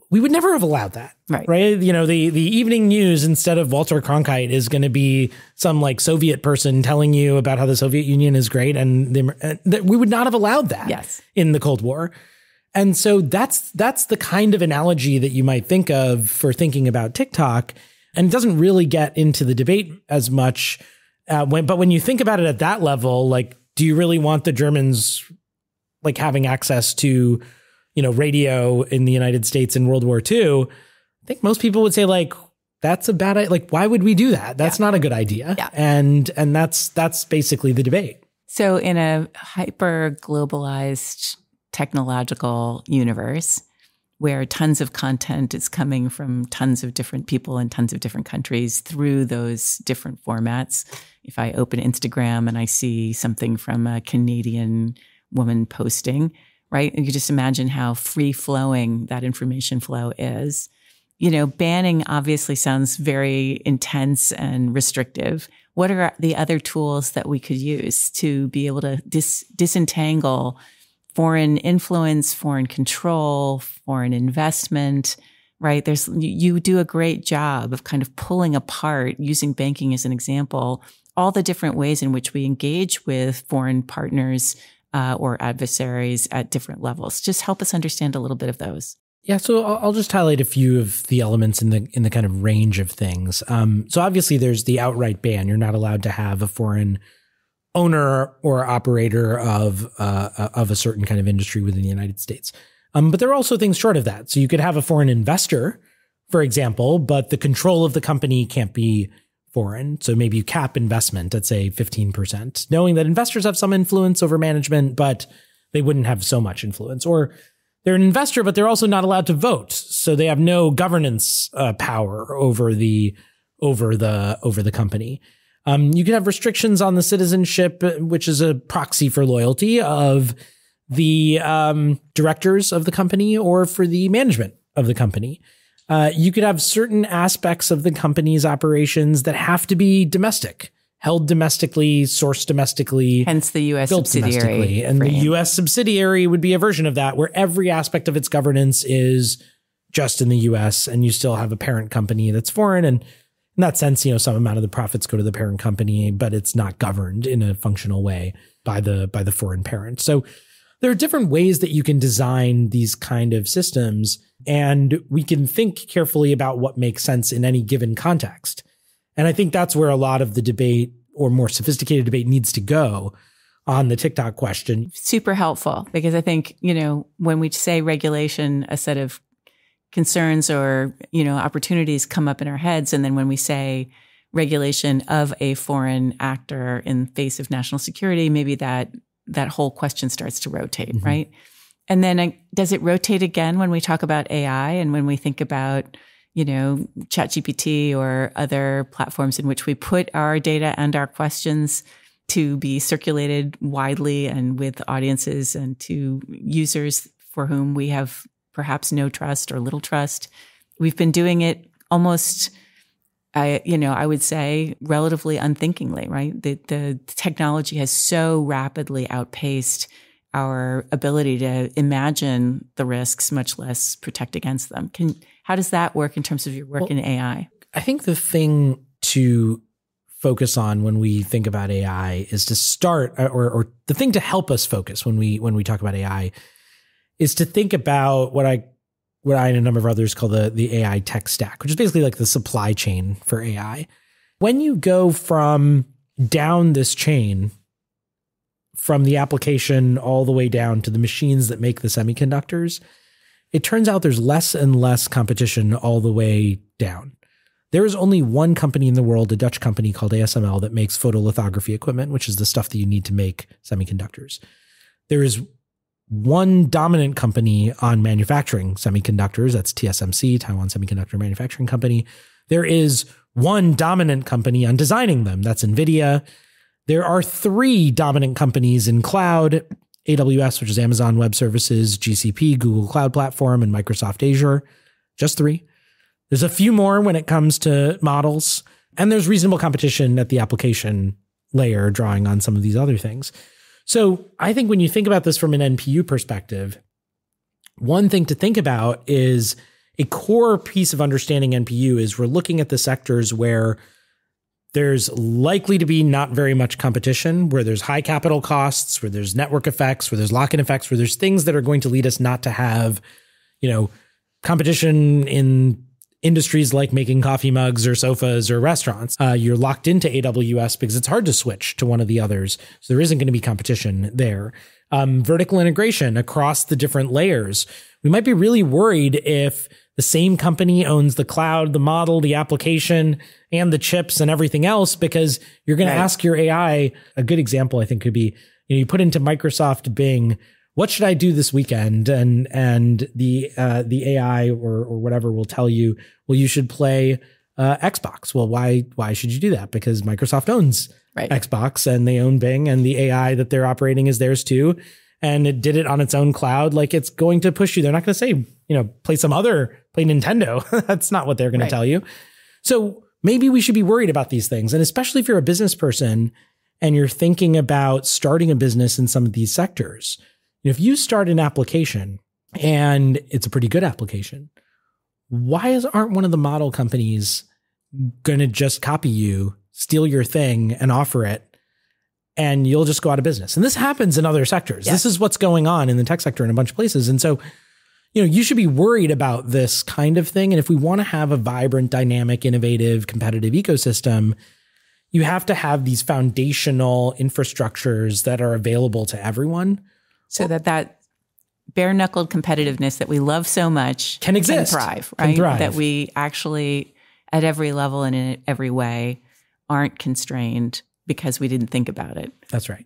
We would never have allowed that, right? The evening news, instead of Walter Cronkite, is going to be some like Soviet person telling you about how the Soviet Union is great, and we would not have allowed that in the Cold War. And so that's the kind of analogy that you might think of for thinking about TikTok, and it doesn't really get into the debate as much. But when you think about it at that level, like, do you really want the Germans like having access to radio in the United States in World War II? I think most people would say like, that's a bad idea. Like, why would we do that? That's not a good idea. Yeah. And that's basically the debate. So in a hyper globalized technological universe where tons of content is coming from tons of different people in tons of different countries through those different formats, if I open Instagram and I see something from a Canadian woman posting, right? You can just imagine how free-flowing that information flow is. Banning obviously sounds very intense and restrictive. What are the other tools that we could use to be able to disentangle foreign influence, foreign control, foreign investment, right? You do a great job of kind of pulling apart, using banking as an example, all the different ways in which we engage with foreign partners or adversaries at different levels. Just help us understand a little bit of those. Yeah, so I'll just highlight a few of the elements in the kind of range of things. So obviously there's the outright ban. You're not allowed to have a foreign owner or operator of a certain kind of industry within the United States. But there are also things short of that. So you could have a foreign investor, for example, but the control of the company can't be foreign. So maybe you cap investment at, say, 15%, knowing that investors have some influence over management, but they wouldn't have so much influence. Or they're an investor, but they're also not allowed to vote. So they have no governance power over the company. You can have restrictions on the citizenship, which is a proxy for loyalty of the directors of the company or for the management of the company. You could have certain aspects of the company's operations that have to be domestic, held domestically, sourced domestically. Hence the U.S. subsidiary. And the U.S. subsidiary would be a version of that, where every aspect of its governance is just in the U.S. and you still have a parent company that's foreign. And in that sense, some amount of the profits go to the parent company, but it's not governed in a functional way by the foreign parent. So there are different ways that you can design these kind of systems, and we can think carefully about what makes sense in any given context. And I think that's where a lot of the debate, or more sophisticated debate, needs to go on the TikTok question. Super helpful, because I think, when we say regulation, a set of concerns or, opportunities come up in our heads. And then when we say regulation of a foreign actor in face of national security, maybe that whole question starts to rotate, right? And then does it rotate again when we talk about AI and when we think about, ChatGPT or other platforms in which we put our data and our questions to be circulated widely and with audiences and to users for whom we have perhaps no trust or little trust? We've been doing it almost, I would say, relatively unthinkingly, right? The technology has so rapidly outpaced our ability to imagine the risks, much less protect against them. How does that work in terms of your work in AI? I think the thing to focus on when we think about AI is to start, or the thing to help us focus when we talk about AI is to think about what I and a number of others call the AI tech stack, which is basically like the supply chain for AI. When you go from down this chain, from the application all the way down to the machines that make the semiconductors, it turns out there's less and less competition all the way down. There is only one company in the world, a Dutch company called ASML, that makes photolithography equipment, which is the stuff that you need to make semiconductors. There is one dominant company on manufacturing semiconductors. That's TSMC, Taiwan Semiconductor Manufacturing Company. There is one dominant company on designing them. That's NVIDIA. There are three dominant companies in cloud: AWS, which is Amazon Web Services, GCP, Google Cloud Platform, and Microsoft Azure. Just three. There's a few more when it comes to models, and there's reasonable competition at the application layer drawing on some of these other things. So I think when you think about this from an NPU perspective, one thing to think about is a core piece of understanding NPU is we're looking at the sectors where there's likely to be not very much competition, where there's high capital costs, where there's network effects, where there's lock-in effects, where there's things that are going to lead us not to have, competition in industries like making coffee mugs or sofas or restaurants. You're locked into AWS because it's hard to switch to one of the others. So there isn't going to be competition there. Vertical integration across the different layers. We might be really worried if the same company owns the cloud, the model, the application, and the chips and everything else, because you're going to ask your AI. A good example, I think, could be, you put into Microsoft Bing, what should I do this weekend? And the AI or whatever will tell you, well, you should play Xbox. Well, why should you do that? Because Microsoft owns Xbox and they own Bing, and the AI that they're operating is theirs too. And it did it on its own cloud. Like, it's going to push you. They're not going to say, play Nintendo. That's not what they're going to tell you. So maybe we should be worried about these things. And especially if you're a business person and you're thinking about starting a business in some of these sectors, if you start an application and it's a pretty good application, aren't one of the model companies going to just copy you, steal your thing and offer it, and you'll just go out of business? And this happens in other sectors. This is what's going on in the tech sector in a bunch of places. And so, you should be worried about this kind of thing. And if we want to have a vibrant, dynamic, innovative, competitive ecosystem, you have to have these foundational infrastructures that are available to everyone. So that bare-knuckled competitiveness that we love so much can exist, can thrive, right? That we actually, at every level and in every way, aren't constrained because we didn't think about it. That's right.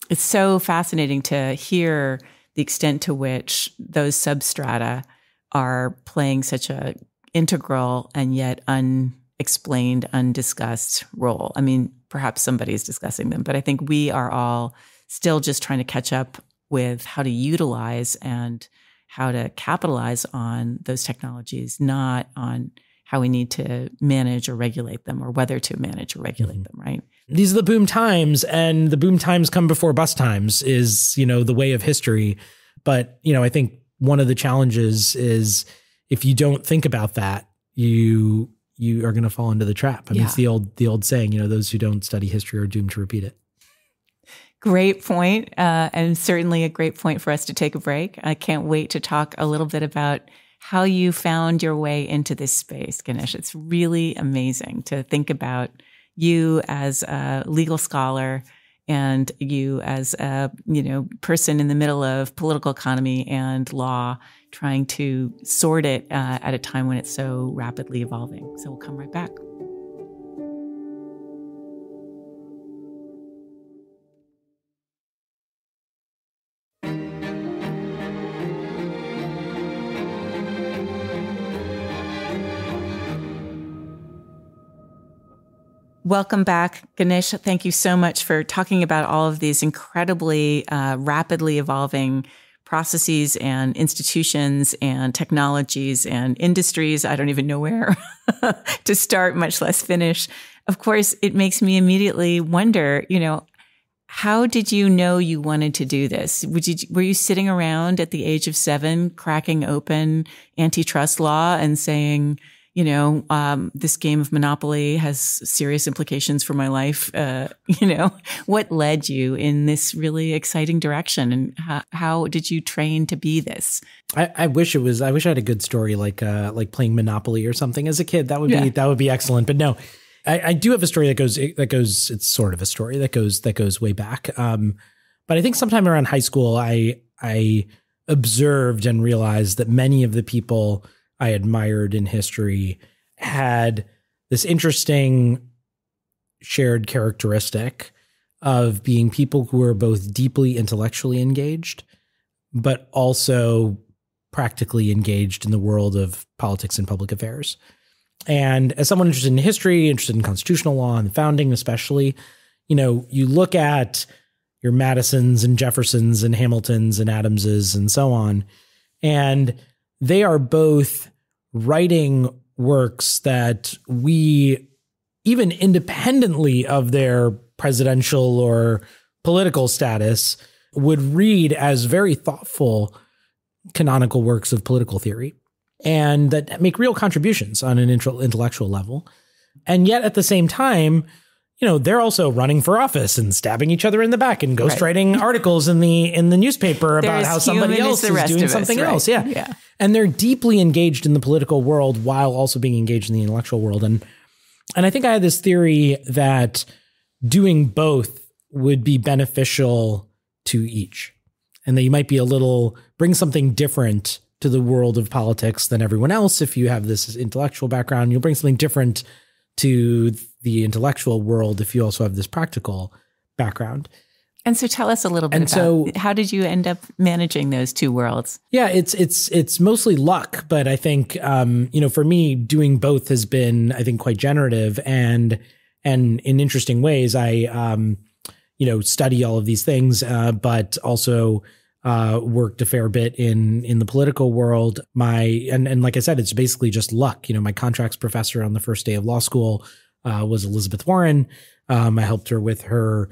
It's so fascinating to hear the extent to which those substrata are playing such a integral and yet unexplained, undiscussed role. I mean, perhaps somebody's discussing them, but I think we are all still just trying to catch up with how to utilize and how to capitalize on those technologies, not on how we need to manage or regulate them, or whether to manage or regulate them, right? These are the boom times, and the boom times come before bust times is, the way of history. But, I think one of the challenges is if you don't think about that, you are going to fall into the trap. I mean, it's the old saying, those who don't study history are doomed to repeat it. Great point, and certainly a great point for us to take a break. I can't wait to talk a little bit about how you found your way into this space, Ganesh. It's really amazing to think about you as a legal scholar and you as a person in the middle of political economy and law, trying to sort it at a time when it's so rapidly evolving. So we'll come right back. Welcome back, Ganesh. Thank you so much for talking about all of these incredibly rapidly evolving processes and institutions and technologies and industries. I don't even know where to start, much less finish. Of course, it makes me immediately wonder, how did you know you wanted to do this? Were you sitting around at the age of 7, cracking open antitrust law and saying, this game of Monopoly has serious implications for my life? What led you in this really exciting direction, and how did you train to be this? I wish I had a good story like playing Monopoly or something as a kid. That would be excellent. But no, I do have a story that goes. It's sort of a story that goes way back. But I think sometime around high school, I observed and realized that many of the people I admired in history had this interesting shared characteristic of being people who were both deeply intellectually engaged, but also practically engaged in the world of politics and public affairs. And as someone interested in history, interested in constitutional law and the founding especially, you look at your Madisons and Jeffersons and Hamiltons and Adamses and so on, and they are both writing works that we, even independently of their presidential or political status, would read as very thoughtful canonical works of political theory and that make real contributions on an intellectual level. And yet at the same time, they're also running for office and stabbing each other in the back and ghostwriting articles in the newspaper about how somebody else is doing something else. Yeah. And they're deeply engaged in the political world while also being engaged in the intellectual world. And I think I had this theory that doing both would be beneficial to each, and that you might be bring something different to the world of politics than everyone else. If you have this intellectual background, you'll bring something different to the intellectual world if you also have this practical background. And so tell us a little bit about how did you end up managing those two worlds? Yeah, it's mostly luck, but I think for me doing both has been, I think, quite generative and in interesting ways. I study all of these things, but also worked a fair bit in the political world. And like I said, it's basically just luck. My contracts professor on the first day of law school was Elizabeth Warren. I helped her with her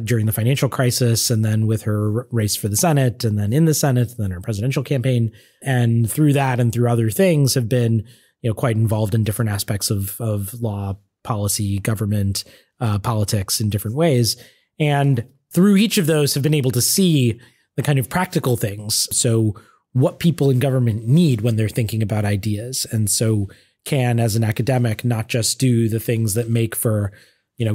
during the financial crisis, and then with her race for the Senate, and then in the Senate, and then her presidential campaign. And through that and through other things have been, quite involved in different aspects of law, policy, government, politics in different ways. And through each of those have been able to see the kind of practical things. So what people in government need when they're thinking about ideas. And so can, as an academic, not just do the things that make for,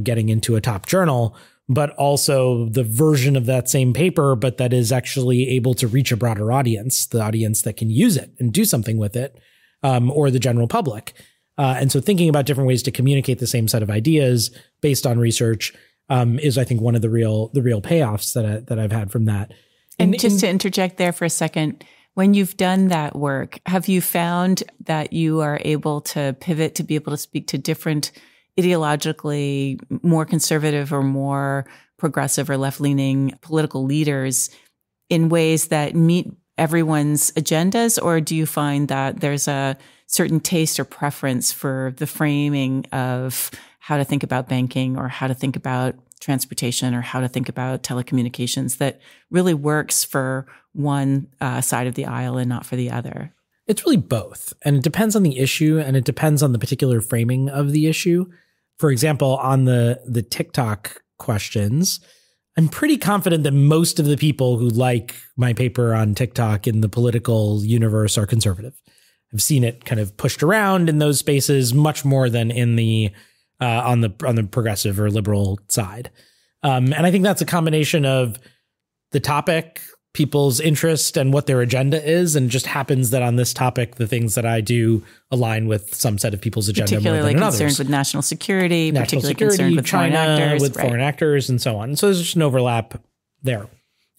getting into a top journal, but also the version of that same paper, but that is actually able to reach a broader audience, the audience that can use it and do something with it, or the general public. And so thinking about different ways to communicate the same set of ideas based on research is, I think, one of the real payoffs that I've had from that. And just to interject there for a second, when you've done that work, have you found that you are able to pivot to be able to speak to different ideologically more conservative or more progressive or left-leaning political leaders in ways that meet everyone's agendas? Or do you find that there's a certain taste or preference for the framing of how to think about banking or how to think about transportation or how to think about telecommunications that really works for one side of the aisle and not for the other? It's really both. And it depends on the issue, and it depends on the particular framing of the issue. For example, on the TikTok questions, I'm pretty confident that most of the people who like my paper on TikTok in the political universe are conservative. I've seen it kind of pushed around in those spaces much more than in the on the progressive or liberal side. And I think that's a combination of the topic, people's interest, and what their agenda is. And it just happens that on this topic, the things that I do align with some set of people's agenda more than others. Particularly concerned with national security, concerned with China, foreign actors. With foreign actors and so on. So there's just an overlap there.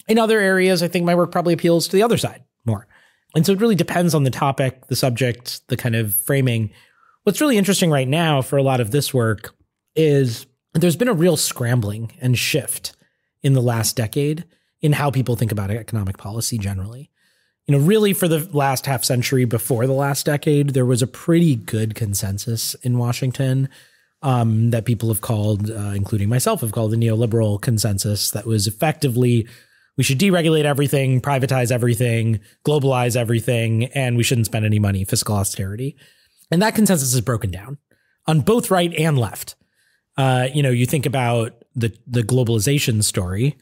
In other areas, I think my work probably appeals to the other side more. And so it really depends on the topic, the subject, the kind of framing. What's really interesting right now for a lot of this work is there's been a real scrambling and shift in the last decade in how people think about economic policy generally. Really for the last half century before the last decade, there was a pretty good consensus in Washington that people have called, including myself, have called the neoliberal consensus that was effectively we should deregulate everything, privatize everything, globalize everything, and we shouldn't spend any money, fiscal austerity. And that consensus is broken down on both right and left. You think about the globalization story.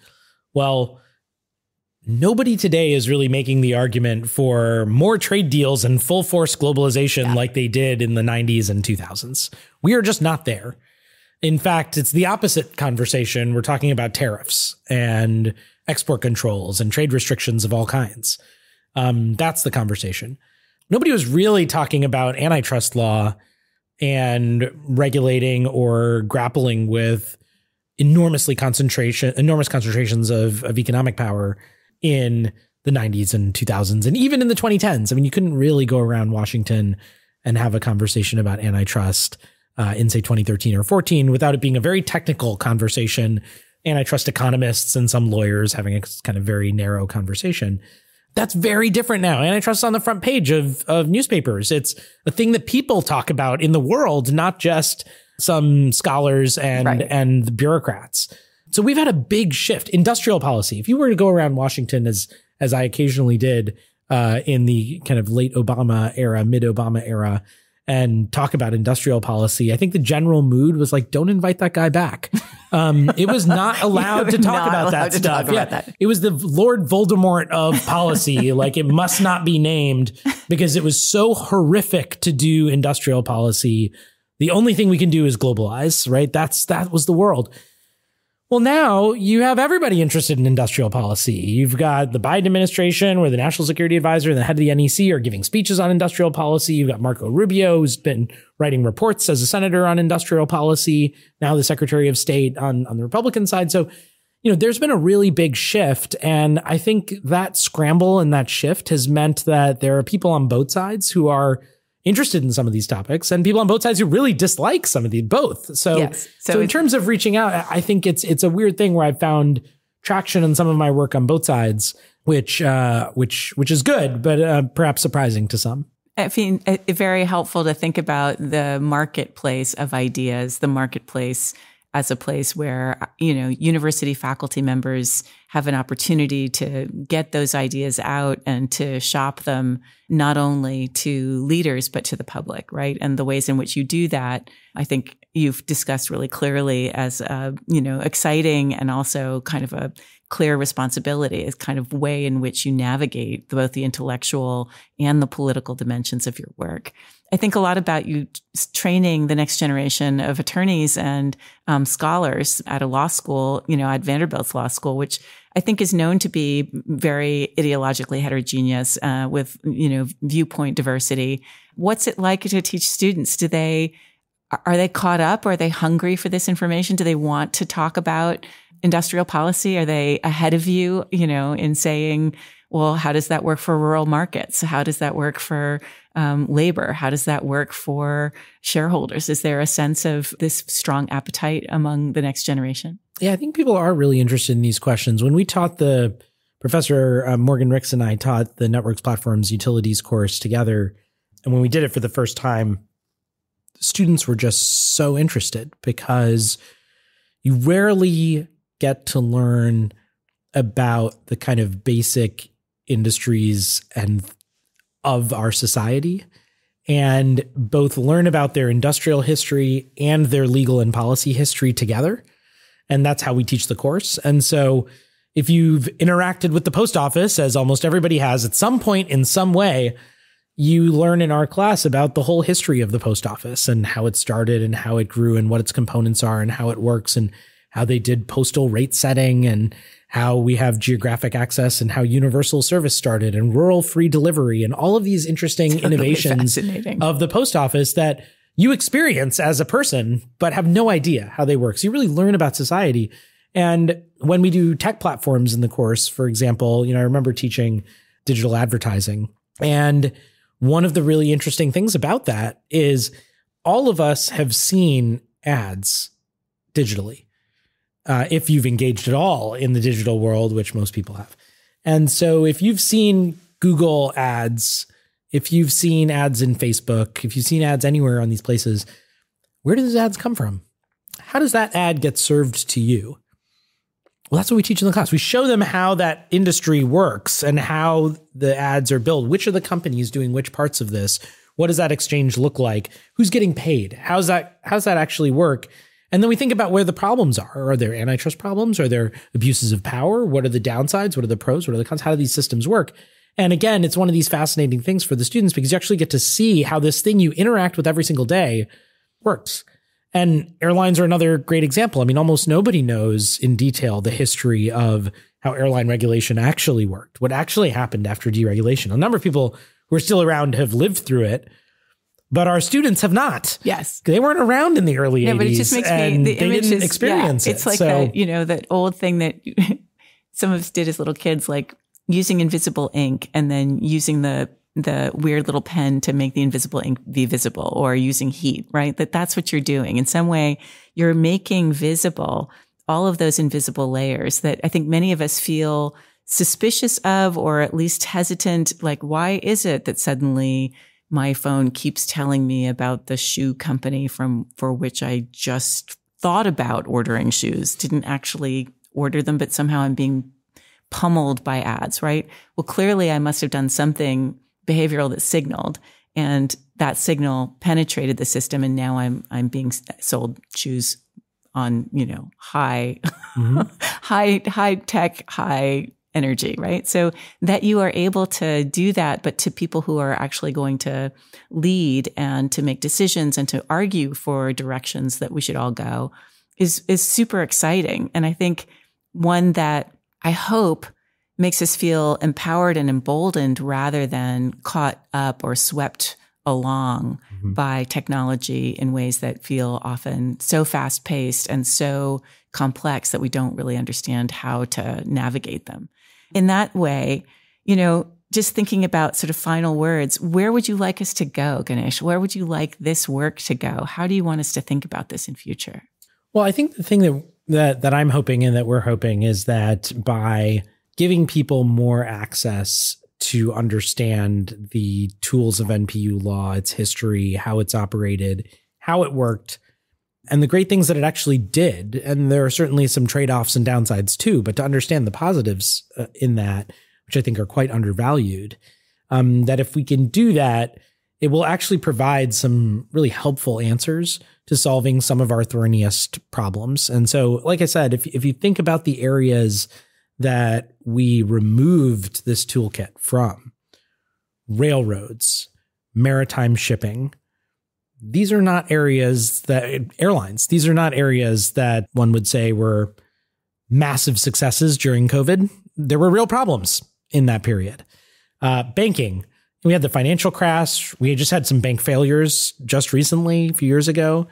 Well, nobody today is really making the argument for more trade deals and full force globalization like they did in the 90s and 2000s. We are just not there. In fact, it's the opposite conversation. We're talking about tariffs and export controls and trade restrictions of all kinds. That's the conversation. Nobody was really talking about antitrust law and regulating or grappling with enormous concentrations of economic power in the 90s and 2000s and even in the 2010s. I mean, you couldn't really go around Washington and have a conversation about antitrust in, say, 2013 or 14 without it being a very technical conversation, antitrust economists and some lawyers having a kind of very narrow conversation. That's very different now. Antitrust is on the front page of newspapers. It's a thing that people talk about in the world, not just some scholars and the bureaucrats. So we've had a big shift. Industrial policy. If you were to go around Washington, as I occasionally did in the kind of late Obama era, mid-Obama era, and talk about industrial policy, I think the general mood was like, don't invite that guy back. It was not allowed to talk about that stuff. It was the Lord Voldemort of policy. Like, it must not be named because it was so horrific to do industrial policy. The only thing we can do is globalize, right? That was the world. Well, now you have everybody interested in industrial policy. You've got the Biden administration where the National Security Advisor and the head of the NEC are giving speeches on industrial policy. You've got Marco Rubio, who's been writing reports as a senator on industrial policy, now the Secretary of State on the Republican side. So, there's been a really big shift. And I think that scramble and that shift has meant that there are people on both sides who are interested in some of these topics and people on both sides who really dislike some of both. So in terms of reaching out, I think it's a weird thing where I've found traction in some of my work on both sides, which is good, but perhaps surprising to some. I mean, it's very helpful to think about the marketplace of ideas, the marketplace as a place where, university faculty members have an opportunity to get those ideas out and to shop them not only to leaders, but to the public, right? And the ways in which you do that, I think you've discussed really clearly as, exciting and also kind of a clear responsibility, as kind of way in which you navigate both the intellectual and the political dimensions of your work. I think a lot about you training the next generation of attorneys and scholars at a law school, at Vanderbilt's law school, which I think is known to be very ideologically heterogeneous with, viewpoint diversity. What's it like to teach students? Are they caught up? Are they hungry for this information? Do they want to talk about industrial policy? Are they ahead of you, in saying, well, how does that work for rural markets? How does that work for labor? How does that work for shareholders? Is there a sense of this strong appetite among the next generation? Yeah, I think people are really interested in these questions. When we taught Professor Morgan Ricks and I taught the Networks, Platforms, Utilities course together, and when we did it for the first time, students were just so interested because you rarely get to learn about the kind of basic industries and of our society and both learn about their industrial history and their legal and policy history together. And that's how we teach the course. And so if you've interacted with the post office, as almost everybody has at some point in some way, you learn in our class about the whole history of the post office and how it started and how it grew and what its components are and how it works and how they did postal rate setting and how we have geographic access and how universal service started and rural free delivery and all of these interesting innovations of the post office that you experience as a person, but have no idea how they work. So you really learn about society. And when we do tech platforms in the course, for example, I remember teaching digital advertising. And one of the really interesting things about that is all of us have seen ads digitally, if you've engaged at all in the digital world, which most people have. And so if you've seen Google ads, if you've seen ads in Facebook, if you've seen ads anywhere on these places, where do those ads come from? How does that ad get served to you? Well, that's what we teach in the class. We show them how that industry works and how the ads are built. Which are the companies doing which parts of this? What does that exchange look like? Who's getting paid? How's that actually work? And then we think about where the problems are. Are there antitrust problems? Are there abuses of power? What are the downsides? What are the pros? What are the cons? How do these systems work? And again, it's one of these fascinating things for the students because you actually get to see how this thing you interact with every single day works. And airlines are another great example. I mean, almost nobody knows in detail the history of how airline regulation actually worked, what actually happened after deregulation. A number of people who are still around have lived through it, but our students have not. Yes. They weren't around in the early 80s. But it just makes me, the they didn't experience it. It's like that, that old thing that some of us did as little kids, like using invisible ink and then using the weird little pen to make the invisible ink be visible, or using heat, right? That's what you're doing. In some way, you're making visible all of those invisible layers that I think many of us feel suspicious of, or at least hesitant. Like, why is it that suddenly my phone keeps telling me about the shoe company for which I just thought about ordering shoes, didn't actually order them, but somehow I'm being pummeled by ads, right? Well, clearly I must have done something behavioral that signaled, and that signal penetrated the system, and now I'm being sold shoes on high tech, high energy, right? So that you are able to do that, but to people who are actually going to lead and to make decisions and to argue for directions that we should all go is super exciting, and I think one that I hope makes us feel empowered and emboldened rather than caught up or swept along by technology in ways that feel often so fast-paced and so complex that we don't really understand how to navigate them. In that way, just thinking about sort of final words, where would you like us to go, Ganesh? Where would you like this work to go? How do you want us to think about this in future? Well, I think the thing that I'm hoping and that we're hoping is that by giving people more access to understand the tools of NPU law, its history, how it's operated, how it worked, and the great things that it actually did. And there are certainly some trade-offs and downsides too, but to understand the positives in that, which I think are quite undervalued, that if we can do that, it will actually provide some really helpful answers to solving some of our thorniest problems. And so, like I said, if you think about the areas that we removed this toolkit from, railroads, maritime shipping, these are not areas that airlines, these are not areas that one would say were massive successes during COVID. There were real problems in that period. Banking, we had the financial crash. We just had some bank failures just recently, a few years ago.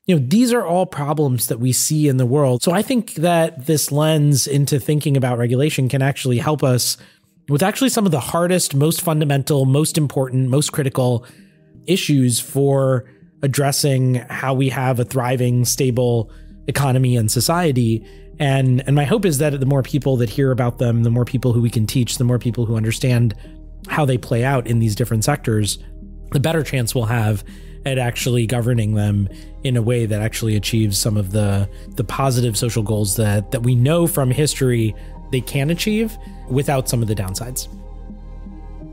These are all problems that we see in the world. So I think that this lens into thinking about regulation can actually help us with actually some of the hardest, most fundamental, most important, most critical issues for addressing how we have a thriving, stable economy and society. And my hope is that the more people that hear about them, the more people who we can teach, the more people who understand how they play out in these different sectors, the better chance we'll have at actually governing them in a way that actually achieves some of the positive social goals that we know from history they can achieve without some of the downsides.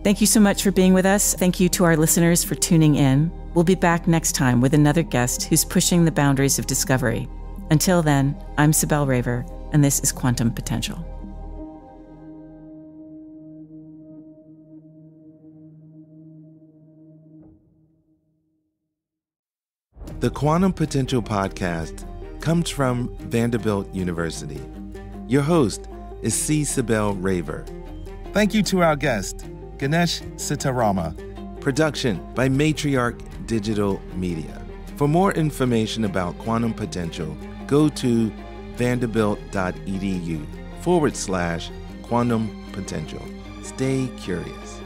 Thank you so much for being with us. Thank you to our listeners for tuning in. We'll be back next time with another guest who's pushing the boundaries of discovery. Until then, I'm Cybele Raver, and this is Quantum Potential. The Quantum Potential podcast comes from Vanderbilt University. Your host is Cybele Raver. Thank you to our guest, Ganesh Sitaraman. Production by Matriarch Digital Media. For more information about Quantum Potential, go to vanderbilt.edu/quantum potential. Stay curious.